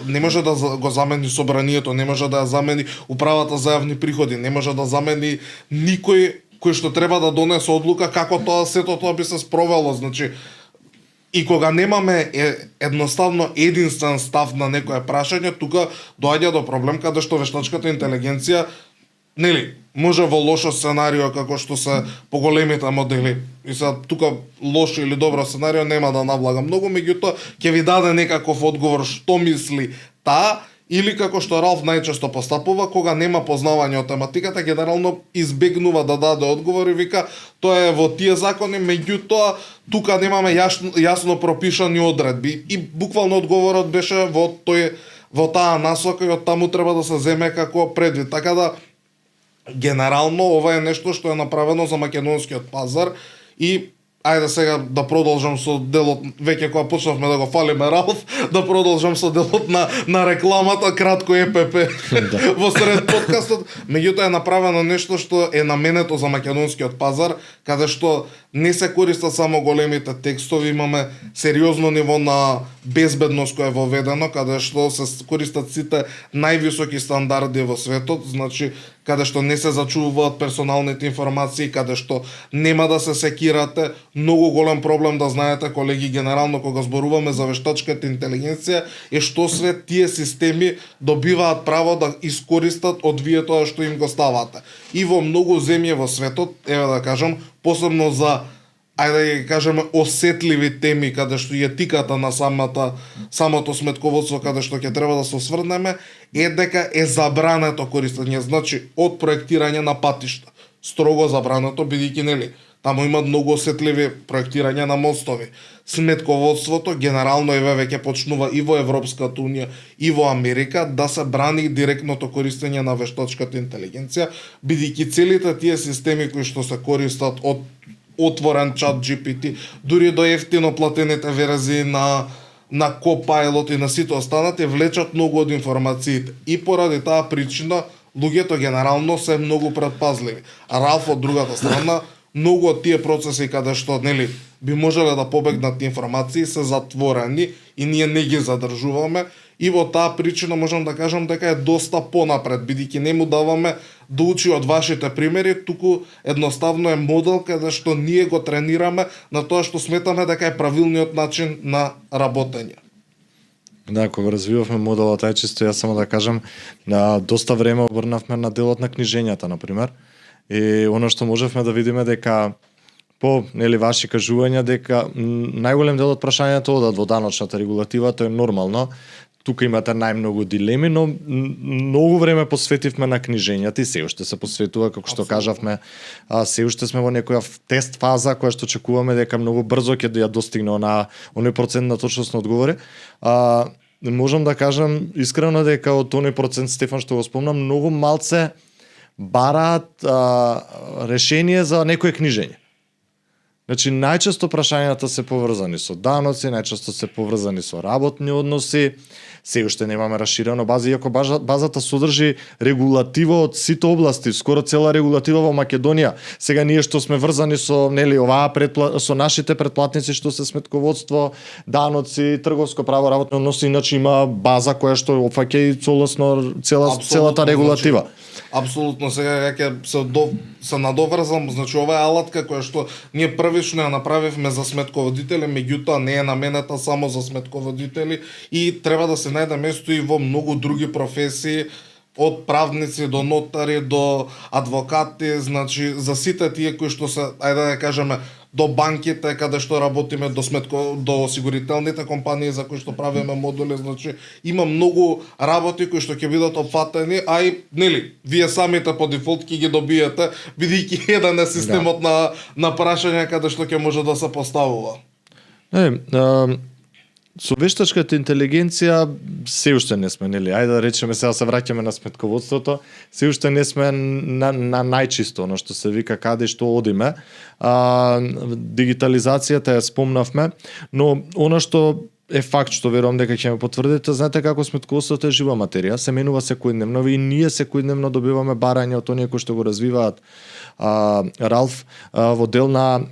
не може да го замени собранието, не може да ја замени управата за јавни приходи, не може да замени никој кој што треба да донесе одлука како сето тоа би се спровело, значи и кога немаме едноставно единствен став на некое прашање, тука доаѓа до проблем каде што вештачката интелигенција нели може во лошо сценарио како што се поголемите модели. И сега тука лошо или добро сценарио нема да навлагам многу, меѓутоа ќе ви даде некаков одговор што мисли таа, или како што Ралф најчесто постапува, кога нема познавање од тематиката, генерално избегнува да даде одговор и вика тоа е во тие закони, меѓутоа тука немаме јасно пропишани одредби и буквално одговорот беше во таа насока и од таму треба да се земе како предвид. Така да генерално ова е нешто што е направено за македонскиот пазар и ајде сега да продолжам со делот, веќе кога почнавме да го фалиме Ралф, да продолжам со делот на рекламата, кратко ЕПП во сред подкастот. Меѓутоа е направено нешто што е наменето за македонскиот пазар, каде што не се користат само големите текстови, имаме сериозно ниво на безбедност кој е воведено, каде што се користат сите највисоки стандарди во светот, значи каде што не се зачувуваат персоналните информации, каде што нема да се секирате. Многу голем проблем да знаете, колеги, генерално кога зборуваме за вештачката интелигенција, е што све тие системи добиваат право да искористат од вие тоа што им го ставате. И во многу земји во светот, еве да кажам, посебно за ајде да ги кажеме осетливи теми каде што и етиката на самото сметководство каде што ќе треба да се осврнеме, е дека е забрането користење, значи од проектирање на патишта. Строго забрането, бидејќи нели таму има многу осетливи проектирање на мостови. Сметководството генерално веќе почнува и во Европската унија и во Америка да се брани директното користење на вештачката интелигенција, бидејќи целите тие системи кои што се користат од отворен чат GPT, дури до ефтино платените верзии на Copilot и на сите останати влечат многу од информациите. И поради таа причина луѓето генерално се многу предпазливи. А Ралф од другата страна, многу од тие процеси каде што нели би можеле да побегнат информации се затворени и ние не ги задржуваме. И во таа причина можам да кажам дека е доста понапред, бидејќи не му даваме да учи од вашите примери, туку едноставно е модел каде што ние го тренираме на тоа што сметаме дека е правилниот начин на работење. Да, кога развивавме моделот, чисто јас само да кажам, доста време обрнавме на делот на книжењата, например. И оно што можевме да видиме дека по ваши кажувања дека најголем дел од прашањата одат во даночната регулатива, тоа е нормално. Тука имате најмногу дилеми, но многу време посветивме на книжењата и се уште се посветува, како што кажавме, се уште сме во некоја тест фаза која што очекуваме дека многу брзо ќе ја достигне на оној процент на точност на одговори. Можам да кажам искрено дека од тој процент, Стефан што го спомнам, многу малце бараат решение за некое книжење. Значи, најчесто прашањата се поврзани со даноци, најчесто се поврзани со работни односи, се уште немаме расширено база, иако базата содржи регулатива од сите области, скоро цела регулатива во Македонија. Сега ние што сме врзани со со нашите претплатници што се сметководство, даноци, трговско право, работни односи, иначе има база која што опфаќа и целосно целата регулатива. Значи, апсолутно, сега ќе се надоврзам, значи ова е алатка која што ние првично ја направивме за сметководители, меѓутоа не е наменета само за сметководители и треба да се најде место и во многу други професии, од правници до нотари до адвокати, значи за сите тие кои што се, ајде да кажеме, до банките каде што работиме, до осигурителните компании за кои што правиме модули, значи има многу работи кои што ќе бидат опфатени, а и нели вие самите по дефолт ќе ги добиете, бидејќи еден е системот на прашање каде што ќе може да се поставува. Со вештачката интелигенција се уште не сме, нели, ајде да речеме сега се враќаме на сметководството, се уште не сме на најчисто, оно што се вика каде што одиме. Дигитализацијата ја спомнавме, но оно што е факт што верувам дека ќе ме потврдите, знаете како сметководството е жива материја, се менува секојдневно и ние секојдневно добиваме барања од оние кои што го развиваат Ралф во дел на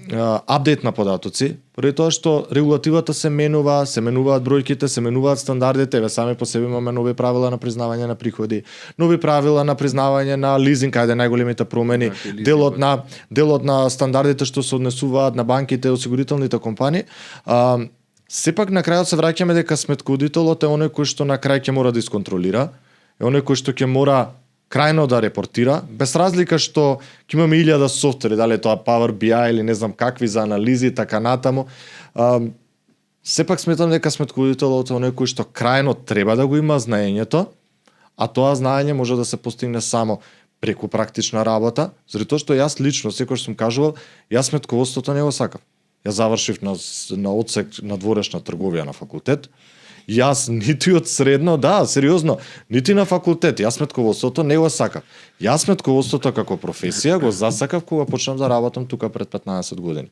апдейт на податоци, поради тоа што регулативата се менуваат бројките, се менуваат стандардите, еве сами по себе имаме нови правила на признавање на приходи, нови правила на признавање на лизинг, каде најголемите промени, делот на стандардите што се однесуваат на банките и осигурителните компании. Сепак на крајот се враќаме дека сметководителот е оној кој што на крај ќе мора да исконтролира, е оној кој што ќе мора крајно да репортира, без разлика што ќе имаме 1000 софтвери, дали тоа Power BI или не знам какви за анализи и така натаму. Сепак сметам дека сметководителот е оној кој што крајно треба да го има знаењето, а тоа знаење може да се постигне само преку практична работа, заради тоа што јас лично секогаш сум кажувал, јас сметководството не го сакам. Јас завршив на одсек на дворешна трговија на факултет. Јас нити од средно, да, сериозно, нити на факултет, јас сметководството не го сакав. Јас сметководството како професија го засакав кога почнав да работам тука пред 15 години.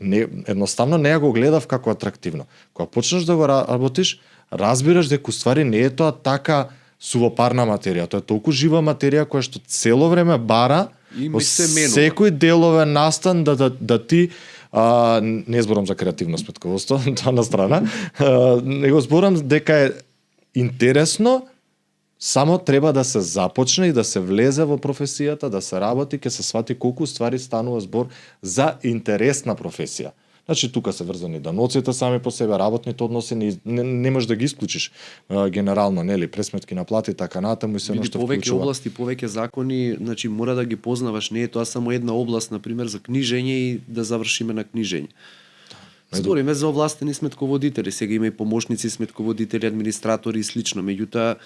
едноставно не ја го гледав како атрактивно. Кога почнеш да го работиш, разбираш дека уствари не е тоа така сувопарна материја, тоа е толку жива материја која што цело време бара Има во се менува. секој делове настан да ти не зборам за креативно сметководство, тоа на страна, него зборам дека е интересно, само треба да се започне и да се влезе во професијата, да се работи, ќе се свати колку ствари станува збор за интересна професија. Значи тука се врзани даноците сами по себе, работните односи, не можеш да ги исклучиш генерално, нели, пресметки на плати, така натаму и се Види, што повеќе вклучува. области, повеќе закони, значи мора да ги познаваш, не е тоа само една област, на пример за книжење и да завршиме на книжење. Збориме за овластени сметководители, сега има и помошници сметководители, администратори и слично, меѓутоа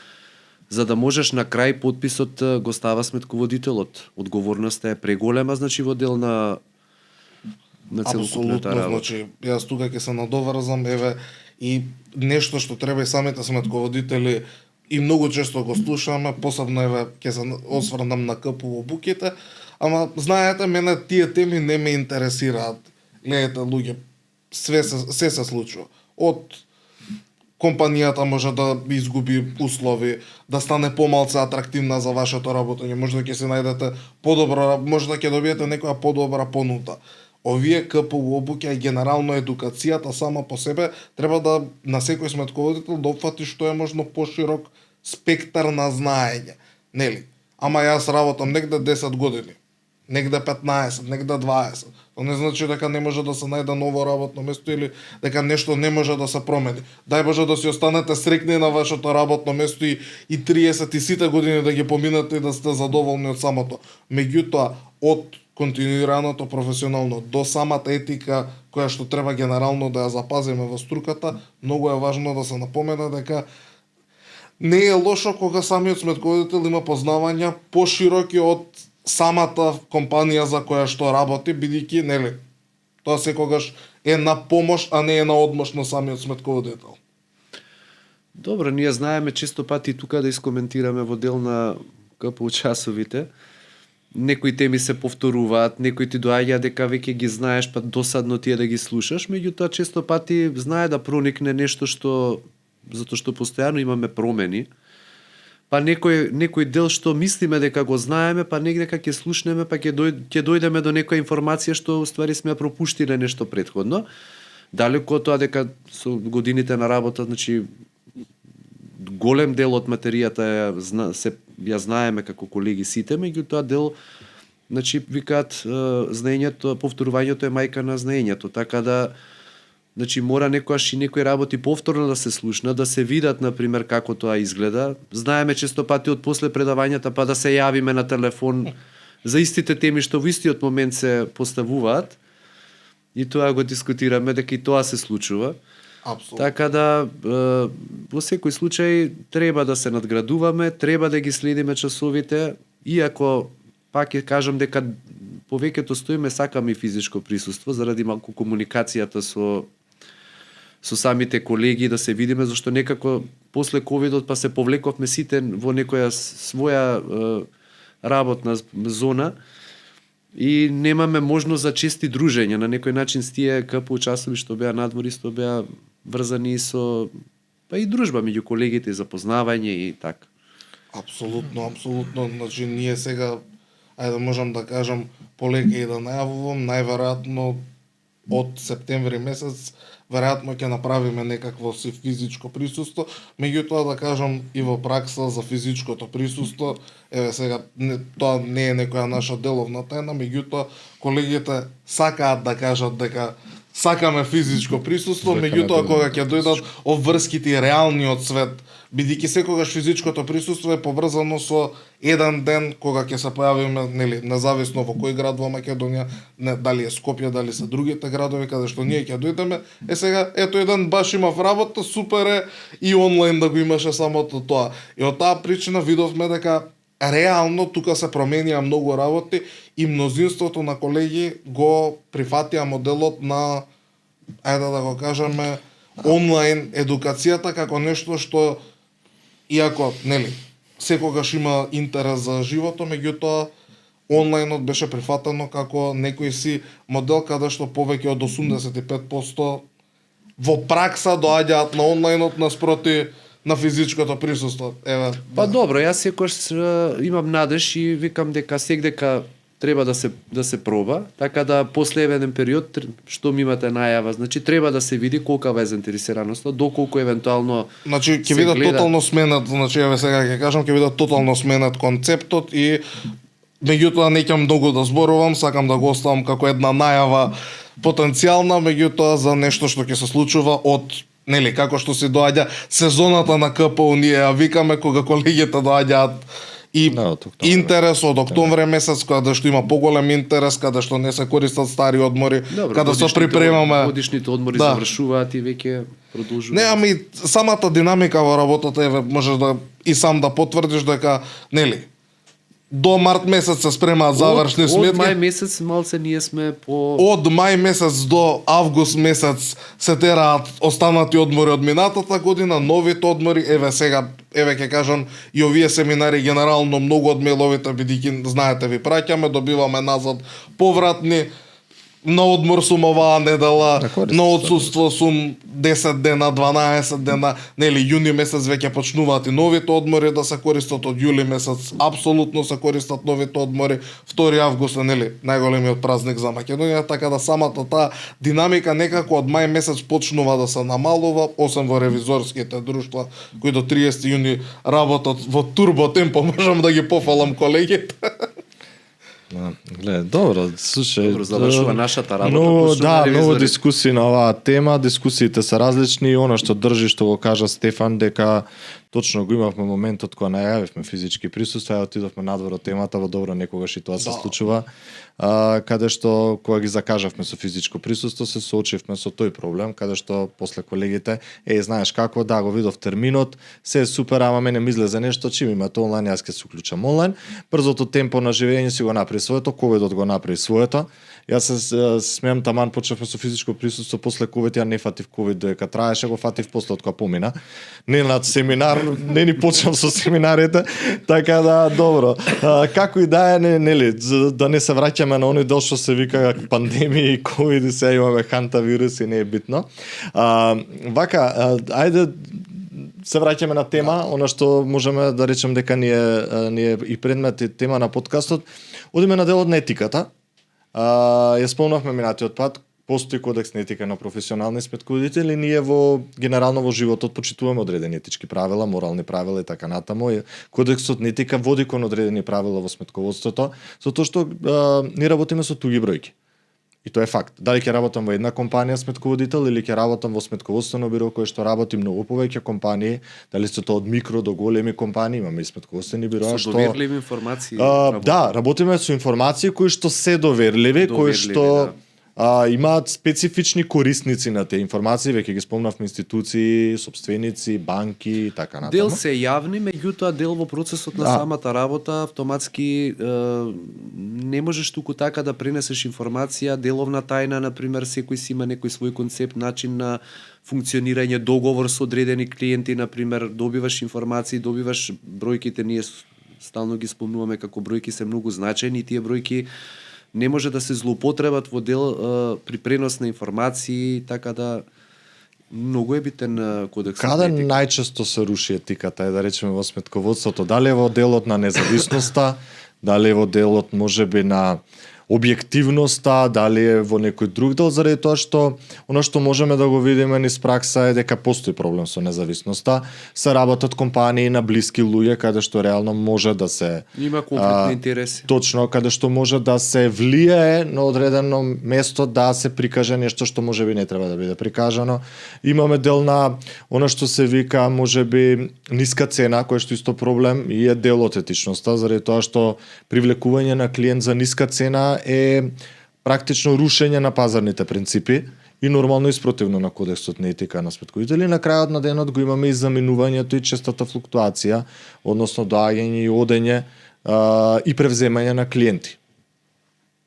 за да можеш на крај подписот го става сметководителот. Одговорноста е преголема, значи во дел на целокупната Апсолутно, работа. значи, јас тука ќе се надоврзам, еве, и нешто што треба и самите сметководители и многу често го слушаме, посебно еве ќе се осврнам на КПУ буките, ама знаете, мене тие теми не ме интересираат. Гледате, луѓе, се случува. Од компанијата може да изгуби услови, да стане помалку атрактивна за вашето работење, може да ќе се најдете подобро, може да ќе добиете некоја подобра понуда. Овие КПУ обуќа и генерално едукацијата сама по себе треба да на секој сметководител да опфати што е можно поширок спектар на знаење. Нели? Ама јас работам негде 10 години, негде 15, негде 20. Тоа не значи дека не може да се најде ново работно место или дека нешто не може да се промени. Дај Боже да си останете среќни на вашето работно место и 30 и сите години да ги поминете и да сте задоволни од самото. Меѓутоа, од континуираното професионално до самата етика која што треба генерално да ја запазиме во струката, многу е важно да се напомене дека не е лошо кога самиот сметководител има познавања пошироки од самата компанија за која што работи, бидејќи, нели, тоа секогаш е на помош, а не е на одмош на самиот сметководител. Добро, ние знаеме често пати тука да искоментираме во дел на КПУ часовите. Некои теми се повторуваат, некои ти доаѓа дека веќе ги знаеш, па досадно ти е да ги слушаш, меѓутоа често пати знае да проникне нешто што затоа што постојано имаме промени. Па некој дел што мислиме дека го знаеме, па негде ќе слушнеме, па ќе дојдеме до некоја информација што уствари сме ја пропуштиле нешто претходно. Далеко од тоа дека со годините на работа, значи голем дел од материјата ја знаеме како колеги сите, меѓутоа дел, значи викаат знаењето, повторувањето е мајка на знаењето, така да значи мора некојаш и некои работи повторно да се слушнат, да се видат на пример како тоа изгледа. Знаеме често пати од после предавањата па да се јавиме на телефон за истите теми што во истиот момент се поставуваат. И тоа го дискутираме дека и тоа се случува. Апсолутно. Така да во секој случај треба да се надградуваме, треба да ги следиме часовите, иако пак ќе кажам дека повеќето стоиме сакаме и физичко присуство заради малку комуникацијата со самите колеги да се видиме, зашто некако после ковидот па се повлековме сите во некоја своја работна зона и немаме можност за чести дружења. На некој начин с тие КПУ часови што беа надвор исто беа врзани со па и дружба меѓу колегите, запознавање и така. Апсолутно, апсолутно. Значи ние сега, ајде можам да кажам, полека и да најавувам, најверојатно од септември месец веројатно ќе направиме некакво си физичко присуство, меѓутоа да кажам и во пракса за физичкото присуство, еве сега тоа не е некоја наша деловна тајна, меѓутоа колегите сакаат да кажат дека сакаме физичко присуство, меѓутоа кога ќе дојдат обврските и реалниот свет, бидејќи секогаш физичкото присуство е поврзано со еден ден кога ќе се појавиме, нели, независно во кој град во Македонија, дали е Скопје, дали се другите градови каде што ние ќе дојдеме, сега ето еден баш имав работа, супер е и онлайн да го имаше самото тоа. И од таа причина видовме дека реално тука се променија многу работи и мнозинството на колеги го прифатија моделот на, ајде да го кажеме, онлайн едукацијата како нешто што, иако, нели, секогаш има интерес за живото, меѓутоа, онлајнот беше прифатено како некој си модел каде што повеќе од 85% во пракса доаѓаат на онлајнот наспроти на физичкото присуство. Еве. Па добро, јас секогаш имам надеж и викам дека секдека треба да се проба, така да после еден период што ми имате најава, значи треба да се види колкава е заинтересираноста, доколку евентуално Значи ќе биде тотално сменат, значи еве сега ќе кажам, ќе биде тотално сменат концептот и меѓутоа не ќе многу да зборувам, сакам да го оставам како една најава потенцијална, меѓутоа за нешто што ќе се случува од нели како што се доаѓа сезоната на КПУ, ние ја викаме кога колегите доаѓаат и интерес од октомври месец, каде што има поголем интерес, каде што не се користат стари одмори, каде се припремаме. Годишните одмори завршуваат и веќе продолжуваат. Не, ами самата динамика во работата еве можеш да и сам да потврдиш дека нели до март месец се спремаат завршни сметки. Од мај месец малце ние сме по Од мај месец до август месец се тераат останати одмори од минатата година, новите одмори, еве сега, еве ќе кажам, и овие семинари генерално многу од мејловите бидејќи знаете ви праќаме, добиваме назад повратни. На одмор сум оваа недела, на отсуство сум 10 дена, 12 дена, нели јуни месец веќе почнуваат и новите одмори да се користат, од јули месец апсолутно се користат новите одмори, 2 август е нели најголемиот празник за Македонија, така да самата таа динамика некако од мај месец почнува да се намалува, освен во ревизорските друштва кои до 30 јуни работат во турбо темпо, можам да ги пофалам колегите. Гледа, добро, слушај, добро завршува нашата работа. Многу дискусии на оваа тема, дискусиите се различни и оно што држи што го кажа Стефан дека точно го имавме моментот кога најавивме физички присуство, отидовме надвор од темата, во добро некогаш и тоа се случува, каде што кога ги закажавме со физичко присуство се соочивме со тој проблем, каде што после колегите, знаеш како, да го видов терминот, се е супер, ама мене ми излезе нешто, чим имате онлајн, јас ќе се уклучам онлајн. Брзото темпо на живење си го направи своето, ковидот го направи своето. Јас се смеам, таман почнавме со физичко присуство, после ковид ја не фатив ковид додека траеше, го фатив после од кога помина. Не над семинар, не ни почнав со семинарите, така да добро. Како и да е, нели, да не се враќаме на оној дел што се вика пандемија и ковид и се имаме хантавирус и не е битно. Вака, ајде се враќаме на тема, она што можеме да речем дека ние и предмет и тема на подкастот. Одиме на делот на етиката. Ја спомнавме минатиот пат, постои кодекс на етика на професионални сметководители, ние генерално во животот почитуваме одредени етички правила, морални правила и така натаму. Кодексот на етика води кон одредени правила во сметководството, затоа што ние работиме со туги бројки. И тоа е факт. Дали ќе работам во една компанија сметководител или ќе работам во сметководствено биро кое што работи многу повеќе компании, дали се тоа од микро до големи компании, имаме и сметководствени бироа што доверливи информации. Да, работиме со информации кои што се доверливи, кои што имаат специфични корисници на тие информации, веќе ги спомнавме институции, собственици, банки и така натаму. Дел се јавни, меѓутоа дел во процесот на самата работа автоматски не можеш туку така да пренесеш информација, деловна тајна, например, секој си има некој свој концепт, начин на функционирање, договор со одредени клиенти, например, добиваш информации, добиваш бројките, ние стално ги спомнуваме како бројки се многу значајни, тие бројки не може да се злоупотребат во дел при пренос на информации, така да многу е битен кодексот. Каде најчесто се руши етиката, да речеме во сметководството? Дали е во делот на независноста, дали е во делот можеби на објективноста, дали е во некој друг дел, заради тоа што оно што можеме да го видиме низ пракса е дека постои проблем со независноста. Се работат компании на блиски луѓе каде што реално може да се има конфликт на интереси. Точно, каде што може да се влијае на одредено место да се прикаже нешто што можеби не треба да биде прикажано. Имаме дел на оно што се вика можеби ниска цена, кој што исто проблем и е дел од етичноста, заради тоа што привлекување на клиент за ниска цена е практично рушење на пазарните принципи и нормално испротивно на кодексот на етика на сметководители. На крајот на денот го имаме и заминувањето и честата флуктуација, односно доаѓање и одење и превземање на клиенти.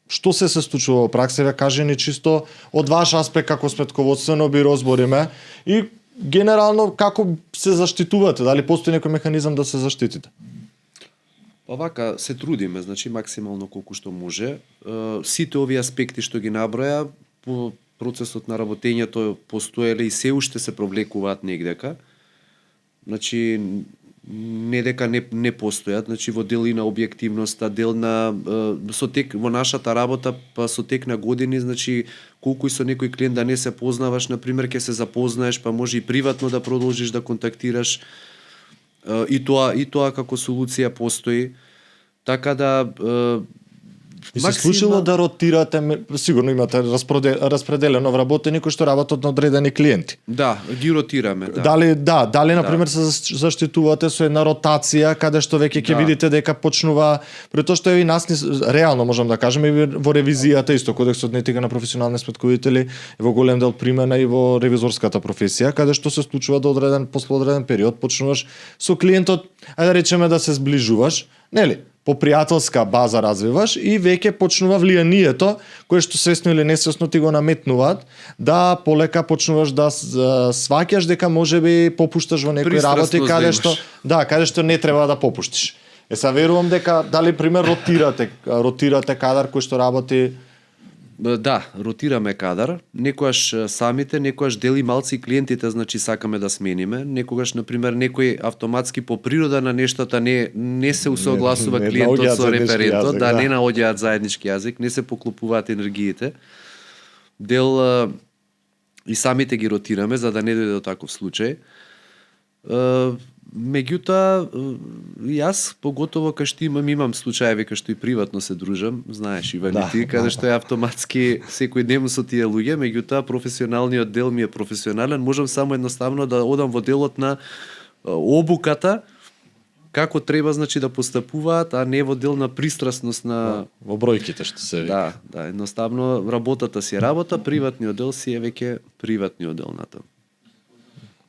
Што се случува во пракса? Ве кажи ни чисто од ваш аспект како сметководствено биро збориме и генерално како се заштитувате, дали постои некој механизам да се заштитите? Па вака се трудиме, значи максимално колку што може. Сите овие аспекти што ги наброја по процесот на работењето постоеле и се уште се провлекуваат негдека. Значи не дека не постојат, значи во дел и на објективноста, дел на со тек во нашата работа, па со тек на години, значи колку и со некој клиент да не се познаваш, на пример ќе се запознаеш, па може и приватно да продолжиш да контактираш. И тоа како солуција постои. Така да И се случило да ротирате, сигурно имате распределено вработени кои што работат на одредени клиенти. Да, ги ротираме, да. Дали на пример се заштитувате со една ротација каде што веќе ќе видите дека почнува, прето што и нас реално можам да кажеме и во ревизијата исто кодексот на етика на професионални сметковители во голем дел примена и во ревизорската професија каде што се случува до после одреден период почнуваш со клиентот, ајде да речеме да се зближуваш, нели? По пријателска база развиваш и веќе почнува влијанието кое што свесно или несвесно ти го наметнуваат, да полека почнуваш да сваќаш дека можеби попушташ во некои работи каде што не треба да попуштиш. Са верувам дека дали пример ротирате кадар кој што работи. Да, ротираме кадар, некојаш самите, некојаш дели малци и клиентите, значи сакаме да смениме, некогаш на пример некој автоматски по природа на нештата не се усогласува клиентот со референтот, не наоѓаат заеднички јазик, не се поклопуваат енергиите. Дел и самите ги ротираме за да не дојде до таков случај. Меѓутоа, јас поготово кај што имам случаеви кај што и приватно се дружам, знаеш Иван и ти, каде што е автоматски секојдневно со тие луѓе, меѓутоа професионалниот дел ми е професионален, можам само едноставно да одам во делот на обуката како треба значи да постапуваат, а не во дел на пристрасност на во бројките што се вика. Да, едноставно работата си е работа, приватниот дел си е веќе приватниот дел на тоа.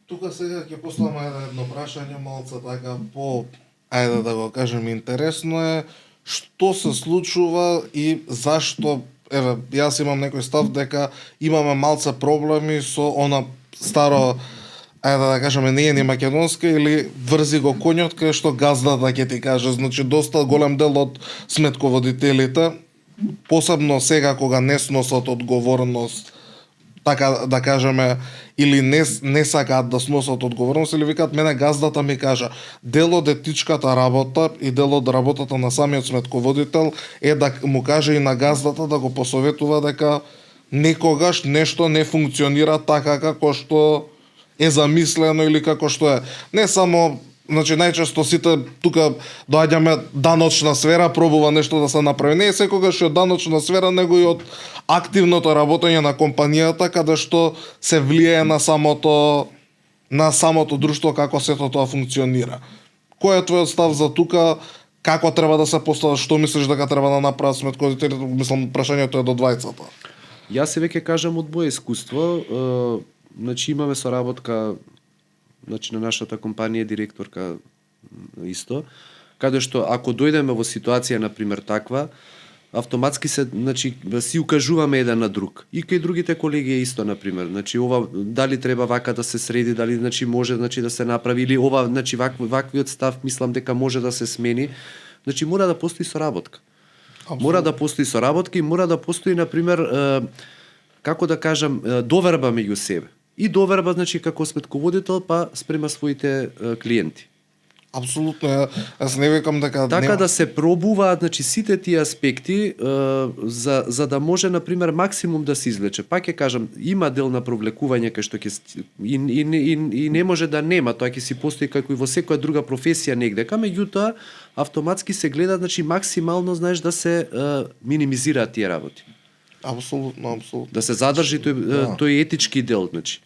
Тука сега ќе поставам едно прашање малце така по, ајде да го кажем, интересно е што се случува и зашто, еве, јас имам некој став дека имаме малце проблеми со она старо, ајде да кажеме, не е ни македонска или врзи го коњот кај што газдата ќе ти каже, значи доста голем дел од сметководителите, посебно сега кога не сносат одговорност, така да кажеме, или не сакаат да сносат одговорност, или викаат мене газдата ми кажа, дел од етичката работа и дел од работата на самиот сметководител е да му каже и на газдата да го посоветува дека некогаш нешто не функционира така како што е замислено или како што е. Не само, значи најчесто сите тука доаѓаме даночна сфера, пробува нешто да се направи. Не е секогаш од даночна сфера, него и од активното работење на компанијата каде што се влијае на самото друштво како сето тоа функционира. Кој е твојот став за тука? Како треба да се постави? Што мислиш дека треба да направат сметководителите? Мислам прашањето е до двајцата. Јас се веќе кажам од моје искуство, значи имаме соработка, значи на нашата компанија директорка исто, каде што ако дојдеме во ситуација на пример таква, автоматски се, значи, си укажуваме еден на друг. И кај другите колеги е исто, на пример. Значи, ова дали треба вака да се среди, дали значи може значи да се направи или ова, значи ваквиот став мислам дека може да се смени. Значи мора да постои соработка. Абсолютно. Мора да постои соработка и мора да постои на пример како да кажам доверба меѓу себе. И доверба значи како сметководител па спрема своите клиенти. Апсолутно, јас не викам дека така да се пробуваат значи сите тие аспекти за да може на пример максимум да се извлече. Пак ќе кажам, има дел на провлекување кај што ќе и не може да нема, тоа ќе си постои како и во секоја друга професија негдека, меѓутоа автоматски се гледа значи максимално знаеш да се минимизираат тие работи. Апсолутно. Да се задржи тој етички дел, значи.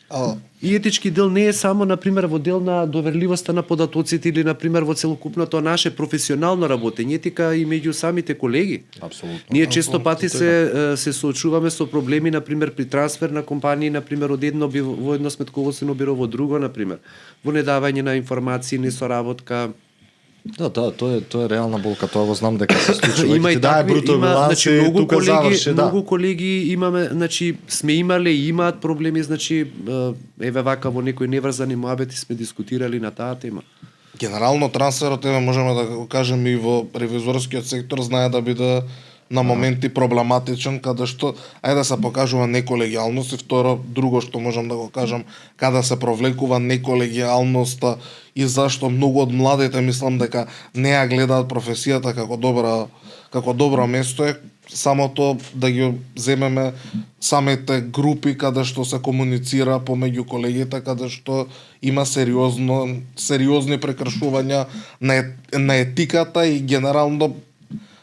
И етички дел не е само на пример во дел на доверливоста на податоците или на пример во целокупното наше професионално работење, етика и меѓу самите колеги. Апсолутно. Ние често пати се соочуваме со проблеми на пример при трансфер на компании, на пример од во едно сметководствено биро во друго, на пример, во недавање на информации, несоработка. Да, тоа е реална болка, тоа го знам дека се случува. Има и такви, значи многу колеги имаме, значи сме имале и имаат проблеми, значи еве вака во некои неврзани муабети сме дискутирали на таа тема. генерално трансферот можеме да го кажеме и во ревизорскиот сектор знае да биде на моменти проблематичен, каде што ајде да се покажува неколегијалност и второ, друго што можам да го кажам, каде се провлекува неколегијалноста и зашто многу од младите мислам дека не ја гледаат професијата како добро место е самото да ги земеме самите групи каде што се комуницира помеѓу колегите, каде што има сериозни прекршувања на етиката и генерално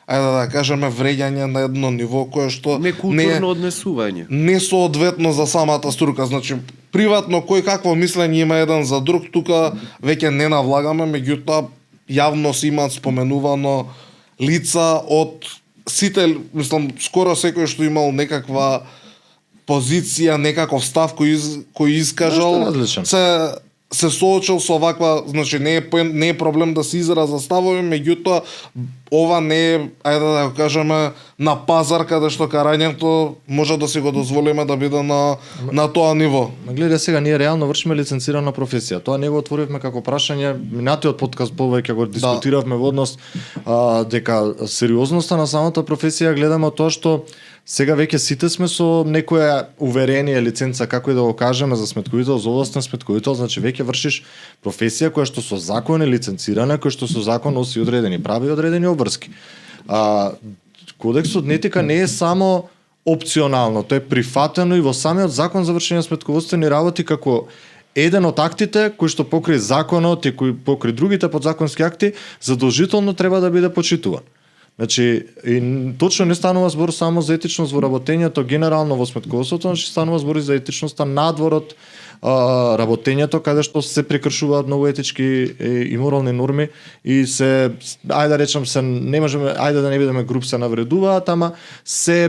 ајде да кажеме вреѓање на едно ниво кое што некултурно однесување. Не соодветно за самата струка, значи приватно кој какво мислење има еден за друг, тука веќе не навлагаме, меѓутоа јавно се имаат споменувано лица од сите, мислам, скоро секој што имал некаква позиција, некаков став кој искажал, се соочил со ваква, значи не е проблем да се израза ставови, меѓутоа ова не е, ајде да го кажеме, на пазар каде што карањето може да си го дозволиме да биде на тоа ниво. Гледа сега, ние реално вршиме лиценцирана професија. Тоа не го отворивме како прашање, минатиот подкаст повеќе го дискутиравме во однос дека сериозноста на самата професија гледаме тоа што сега веќе сите сме со некоја уверение, лиценца, како и да го кажеме, за сметковител, за овластен сметковител, значи веќе вршиш професија која што со закон е лиценцирана, која што со закон носи одредени прави и одредени обврски. Кодексот на етика не е само опционално, тоа е прифатено и во самиот закон за вршење сметководствени работи како еден од актите кои што покрај законот и кои покрај другите подзаконски акти задолжително треба да биде почитуван. Значи, и точно не станува збор само за етичност во работењето генерално во сметководството, значи станува збор и за етичноста надвор од работењето, каде што се прекршуваат многу етички и морални норми и се, ајде да речам, се не можеме, ајде да не бидеме груб, се навредуваат, ама се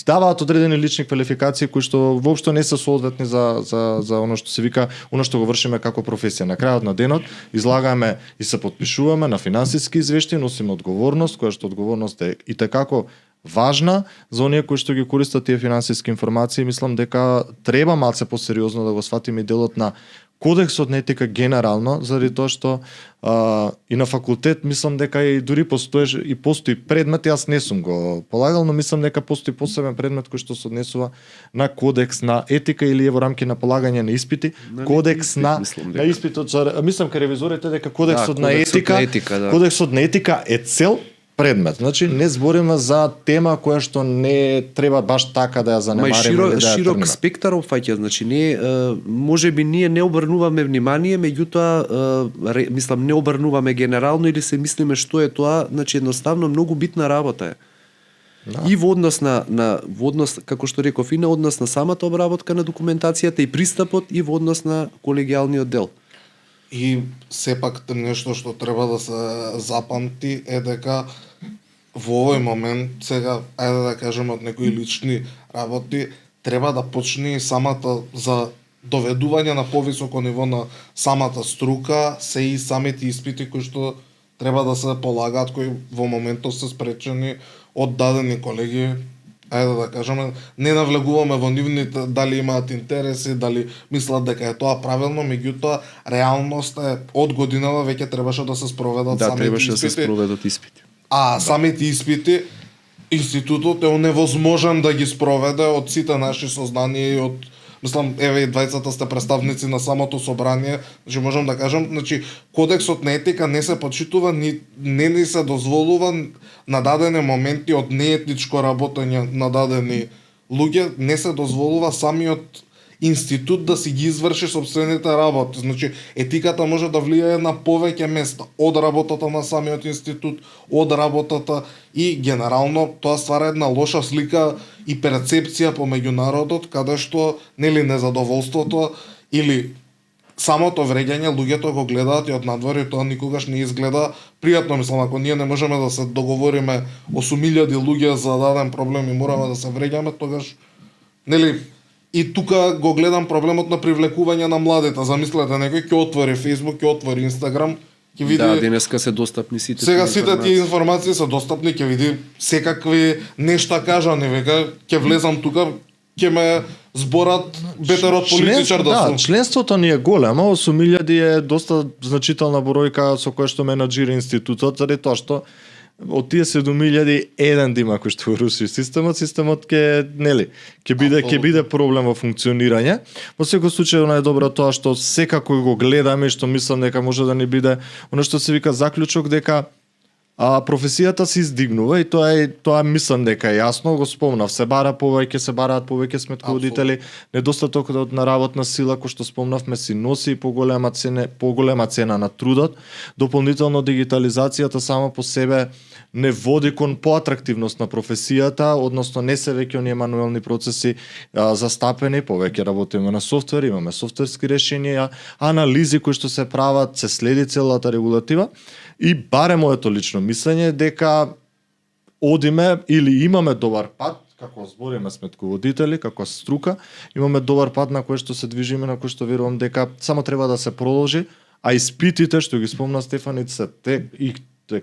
даваат одредени лични квалификации кои што воопшто не се соодветни за оно што се вика, оно што го вршиме како професија. На крајот на денот излагаме и се потпишуваме на финансиски извештаи, носиме одговорност, која што одговорност е и tekako важна за оние кои што ги користат тие финансиски информации. Мислам дека треба малце посериозно да го сватиме и делот на кодексот на етика генерално, заради тоа што и на факултет мислам дека и дури постои предмет, јас не сум го полагал, но мислам дека постои посебен предмет кој што се однесува на кодекс на етика или во рамки на полагање на испити, кодекс на испитот за, мислам кај ревизорите дека кодексот на етика, кодексот на етика е цел предмет. Значи не збориме за тема која што не треба баш така да ја занемариме или да ја широк спектар опфаќа, значи не можеби ние не обрнуваме внимание, меѓутоа мислам не обрнуваме генерално или се мислиме што е тоа, значи едноставно многу битна работа е. Да. И во однос во однос, како што реков, и на однос на самата обработка на документацијата и пристапот и во однос на колегијалниот дел. И сепак нешто што треба да се запамти е дека во овој момент, сега, ајде да кажеме од некои лични работи, треба да почне и самата за доведување на повисоко ниво на самата струка, се и самите испити кои што треба да се полагаат, кои во моментот се спречени од дадени колеги. Ајде да кажеме, не навлегуваме во нивните дали имаат интереси, дали мислат дека е тоа правилно, меѓутоа реалноста е од годинава веќе требаше да се спроведат самите испити. Да се спроведат испити. Самите испити институтот е оневозможен да ги спроведе од сите наши сознанија и од, мислам, еве и двајцата сте представници на самото собрание, значи можам да кажам, значи кодексот на етика не се почитува, не се дозволува на дадени моменти од неетичко работење на дадени луѓе, не се дозволува самиот институт да си ги изврши собствените работи. Значи етиката може да влијае на повеќе места, од работата на самиот институт, од работата и генерално тоа ствара една лоша слика и перцепција помеѓу народот, каде што нели незадоволството или самото вреѓање луѓето го гледаат и од надвор и тоа никогаш не изгледа пријатно. Мислам, ако ние не можеме да се договориме 8000 луѓе за даден проблем и мораме да се вреѓаме, тогаш нели и тука го гледам проблемот на привлекување на младите. Замислете, некој ќе отвори Facebook, ќе отвори Instagram, ќе види. Да, денеска се достапни сите. Сега сите тие информации се достапни, ќе види секакви нешта кажани, века ќе влезам тука, ќе ме зборат бетер од политичар да сум. Членството ни е големо, 8.000 е доста значителна бројка со која што менаџира институтот, заради тоа што од тие 7.000 еден да има кој што го руши системот ќе ќе биде проблем во функционирање. Во секој случај најдобро тоа што секако го гледаме и што мислам дека може да ни биде она што се вика заклучок дека професијата се издигнува и тоа мислам дека е јасно, го спомнав, се бараат повеќе сметководители, недостатокот на работна сила кој што спомнавме си носи поголема цена на трудот, дополнително дигитализацијата само по себе не води кон поатрактивност на професијата, односно не се веќе оние мануелни процеси застапени, повеќе работиме на софтвер, имаме софтверски решенија, анализи кои што се прават, се следи целата регулатива. И барем моето лично мислење дека одиме или имаме добар пат, како збориме сметководители, како струка, имаме добар пат на кој што се движиме, на кој што верувам дека само треба да се продолжи, а испитите што ги спомна Стефаница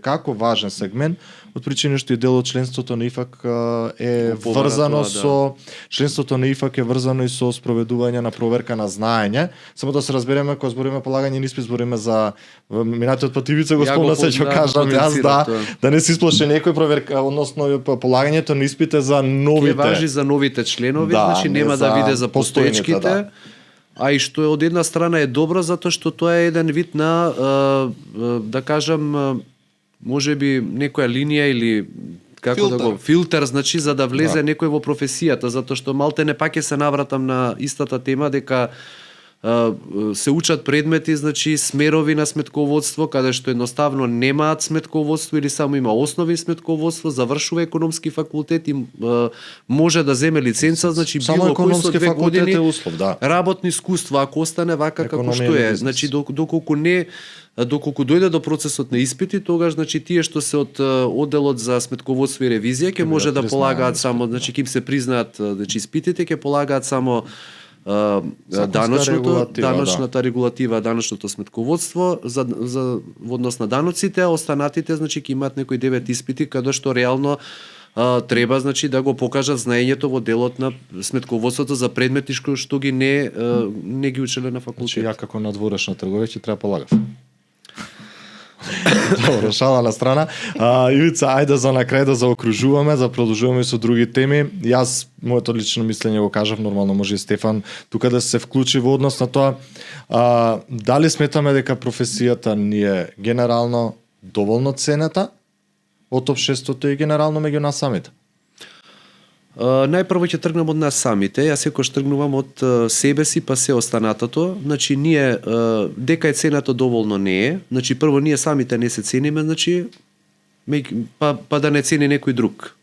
како важен сегмент, од причина што и дел од членството на ИФАК е врзано со членството на ИФАК е врзано и со спроведување на проверка на знаење. Само да се разбереме кога збориме полагање на испит, збориме за минатиот пат Ивица го спомна се што кажам јас да не се исплаши некој проверка, односно полагањето на испит е за новите. Ке важи за новите членови, значи нема да биде за постоечките. А и што е од една страна е добро затоа што тоа е еден вид на да кажам може би некоја линија или како филтер, значи за да влезе некој во професијата, затоа што малте не пак ќе се навратам на истата тема дека се учат предмети, значи смерови на сметководство, каде што едноставно немаат сметководство или само има основи сметководство, завршува економски факултет и може да земе лиценца, значи било кој со 2 години услов, работни искуства, ако остане вака како што е, значи доколку дојде до процесот на испити, тогаш значи тие што се од одделот за сметководство и ревизија ќе може да полагаат само, значи ќе им се признаат, значи испитите ќе полагаат само даночната регулатива, даночното сметководство за во однос на даноците, а останатите значи ќе имаат некои 9 испити каде што реално треба значи да го покажат знаењето во делот на сметководството за предмети што ги не ги учеле на факултет. Значи ја како надворешно трговец ќе треба полагав. Добро, шала на страна. Ивица, ајде за на крај да заокружуваме, да продолжуваме со други теми. Јас моето лично мислење го кажав, нормално може и Стефан тука да се вклучи во однос на тоа. Дали сметаме дека професијата ни е генерално доволно цената од општеството и генерално меѓу нас самите? Најпрво ќе тргнам од нас самите. Јас секогаш тргнувам од себе си па се останатото. Значи ние дека е цената доволно не е. Значи прво ние самите не се цениме, значи па да не цени некој друг.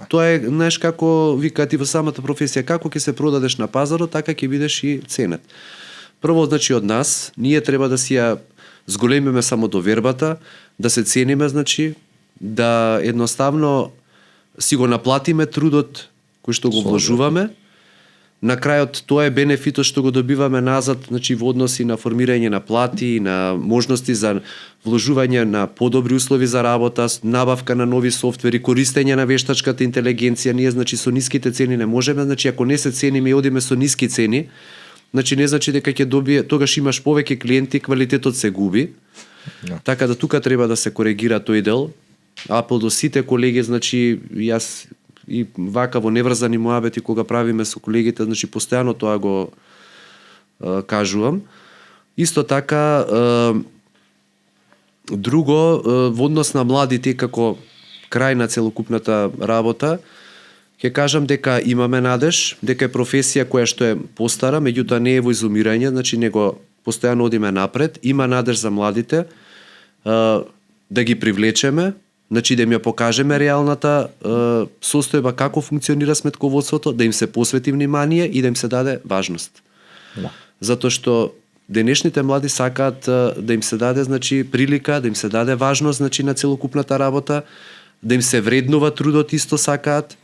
Тоа е, знаеш како викаат и во самата професија, како ќе се продадеш на пазарот, така ќе бидеш и ценет. Прво значи од нас, ние треба да си ја зголемиме самодовербата, да се цениме, значи да едноставно си го наплатиме трудот кој што го вложуваме. На крајот тоа е бенефитот што го добиваме назад, значи во односи на формирање на плати, на можности за вложување на подобри услови за работа, набавка на нови софтвери, користење на вештачката интелигенција. Ние значи со ниските цени не можеме, значи ако не се цениме и одиме со ниски цени, значи не значи дека ќе добие, тогаш имаш повеќе клиенти, квалитетот се губи. Така да тука треба да се коригира тој дел. Апел до сите колеги, значи јас и вака во неврзани моабети кога правиме со колегите, значи постојано тоа го кажувам. Исто така друго во однос на младите како крај на целокупната работа, ќе кажам дека имаме надеж, дека е професија која што е постара, меѓутоа не е во изумирање, значи него постојано одиме напред, има надеж за младите да ги привлечеме, значи да им ја покажеме реалната состојба како функционира сметководството, да им се посвети внимание и да им се даде важност. Затоа што денешните млади сакаат да им се даде значи прилика, да им се даде важност значи на целокупната работа, да им се вреднува трудот исто сакаат.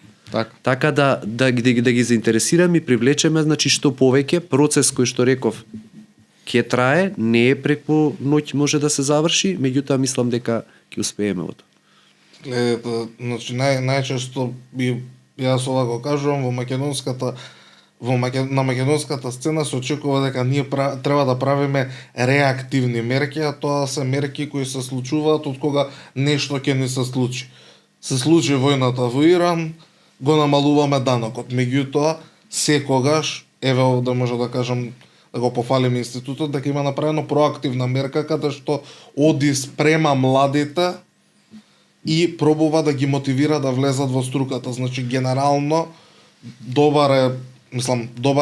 Така да ги заинтересираме и привлечеме значи што повеќе процес кој што реков ќе трае, не е преку ноќ може да се заврши, меѓутоа мислам дека ќе успееме во тоа. Значи најчесто јас ова го кажувам во македонската на македонската сцена се очекува дека ние треба да правиме реактивни мерки, а тоа се мерки кои се случуваат од кога нешто ќе ни се случи. Се случи војната во Иран, го намалуваме данокот. Меѓутоа, секогаш, еве овде може да кажам, да го пофалиме институтот, дека има направено проактивна мерка каде што оди спрема младите и пробува да ги мотивира да влезат во струката. Значи, генерално, добар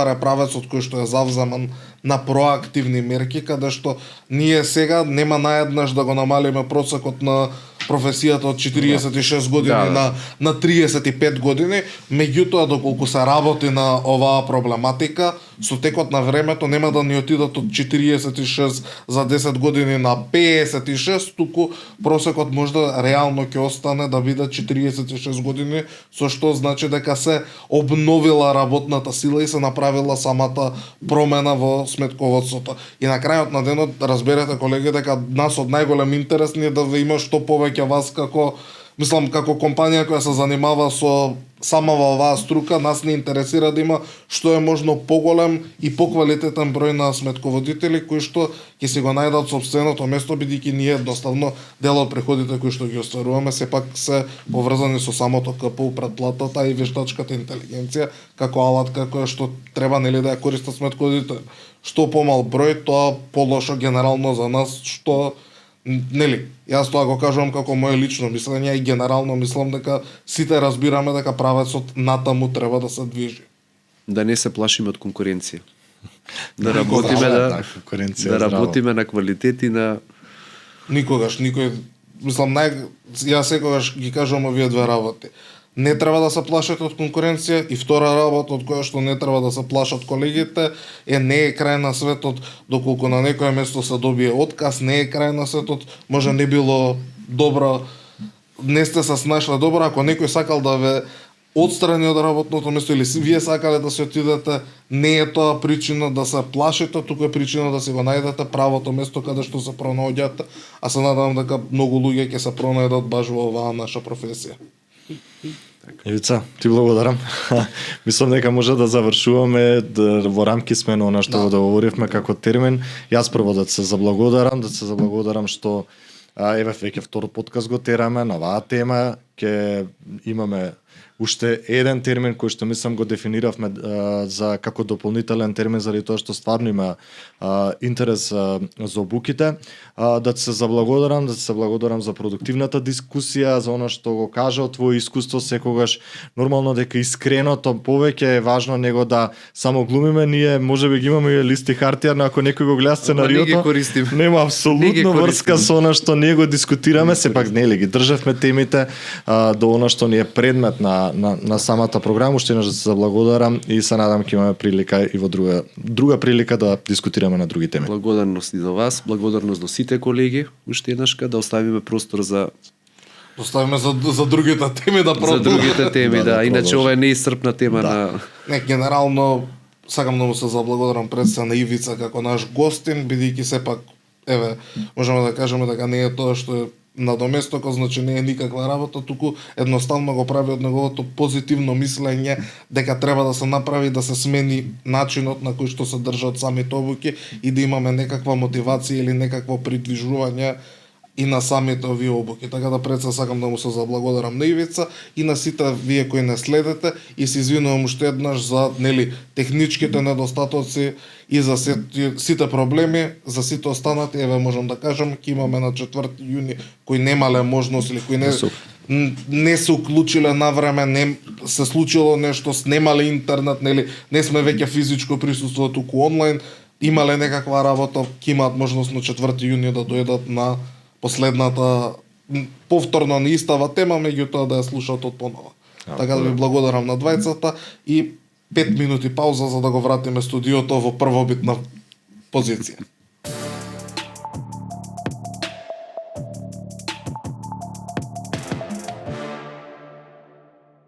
е правецот кој што е завземан на проактивни мерки, каде што ние сега нема наеднаш да го намалиме процекот на професијата од 46 години на 35 години, меѓутоа доколку се работи на оваа проблематика, со текот на времето нема да ни отидат од 46 за 10 години на 56, туку просекот можда реално ќе остане да биде 46 години, со што значи дека се обновила работната сила и се направила самата промена во сметководството. И на крајот на денот разберете, колеги, дека нас од најголем интерес ни е да ве има што повеќе вас како компанија која се занимава со сама во оваа струка, нас не интересира да има што е можно поголем и поквалитетен број на сметководители кои што ќе си го најдат сопственото место, бидејќи ние едноставно дел од приходите кои што ги остваруваме сепак се поврзани со самото КПУ, претплатата и вештачката интелигенција како алатка која што треба да ја користат сметководители. Што помал број, тоа полошо генерално за нас, што јас тоа го кажувам како моje лично мислење и генерално мислам дека сите разбираме дека правецот натаму треба да се движи. Да не се плашиме од конкуренција. Да работиме да работиме на квалитет и на никогаш никој јас секогаш ги кажувам овие две работи. Не треба да се плашат од конкуренција и втора работа од која што не треба да се плашат колегите не е крај на светот доколку на некое место се добие отказ, не е крај на светот, може не било добро, не сте се снашле добро, ако некој сакал да ве отстрани од работното место или вие сакале да се отидете, не е тоа причина да се плашите, туку е причина да си го најдете правото место каде што се пронаоѓате, а се надевам дека многу луѓе ќе се пронајдат баш во оваа наша професија. Ивица, ти благодарам. Мислам дека може да завршуваме во рамки сме на она што го договоривме како термин. Јас прво да се заблагодарам што еве веќе втор подкаст го тераме на оваа тема, ќе имаме уште еден термин кој што мислам го дефиниравме за како дополнителен термин заради тоа што стварно има интерес за обуките. Да се заблагодарам за продуктивната дискусија, за она што го кажа од твое искуство секогаш. Нормално дека искреното повеќе е важно него да само глумиме, ние можеби ги имаме и листи хартија, но ако некој го гледа сценариото, нема апсолутно врска со она што ние го дискутираме, сепак нели ги држевме темите до она што ни е предмет на самата програма. Уште еднаш да се заблагодарам и се надам ќе имаме прилика и во друга прилика да дискутираме на други теми. Благодарност и за вас, благодарност до сите колеги, уште еднашка да оставиме простор за другите теми да продолжиме. За другите теми, да. Иначе ова е неисцрпна тема на генерално сакам да му се заблагодарам пред се на Ивица како наш гостин, бидејќи сепак можеме да кажеме дека не е тоа што е надоместокот, значи не е никаква работа, туку едноставно го прави од неговото позитивно мислење дека треба да се направи, да се смени начинот на кој што се држат самите обуки и да имаме некаква мотивација или некакво придвижување и на самите овие обуки. Така да пред се сакам да му се заблагодарам на Ивица и на сите вие кои не следете и се извинувам уште еднаш за техничките недостатоци и за сите проблеми, за сите останати, можам да кажам, ќе имаме на 4 јуни кои немале можност или кои не се уклучиле на време, не се случило нешто, немале интернет, не сме веќе физичко присуство туку онлайн, имале некаква работа, ќе имаат можност на 4 јуни да дојдат на последната повторно на истава тема, меѓутоа да ја слушаат од понова. Така да ви благодарам на двајцата и 5 минути пауза за да го вратиме студиото во првобитна позиција.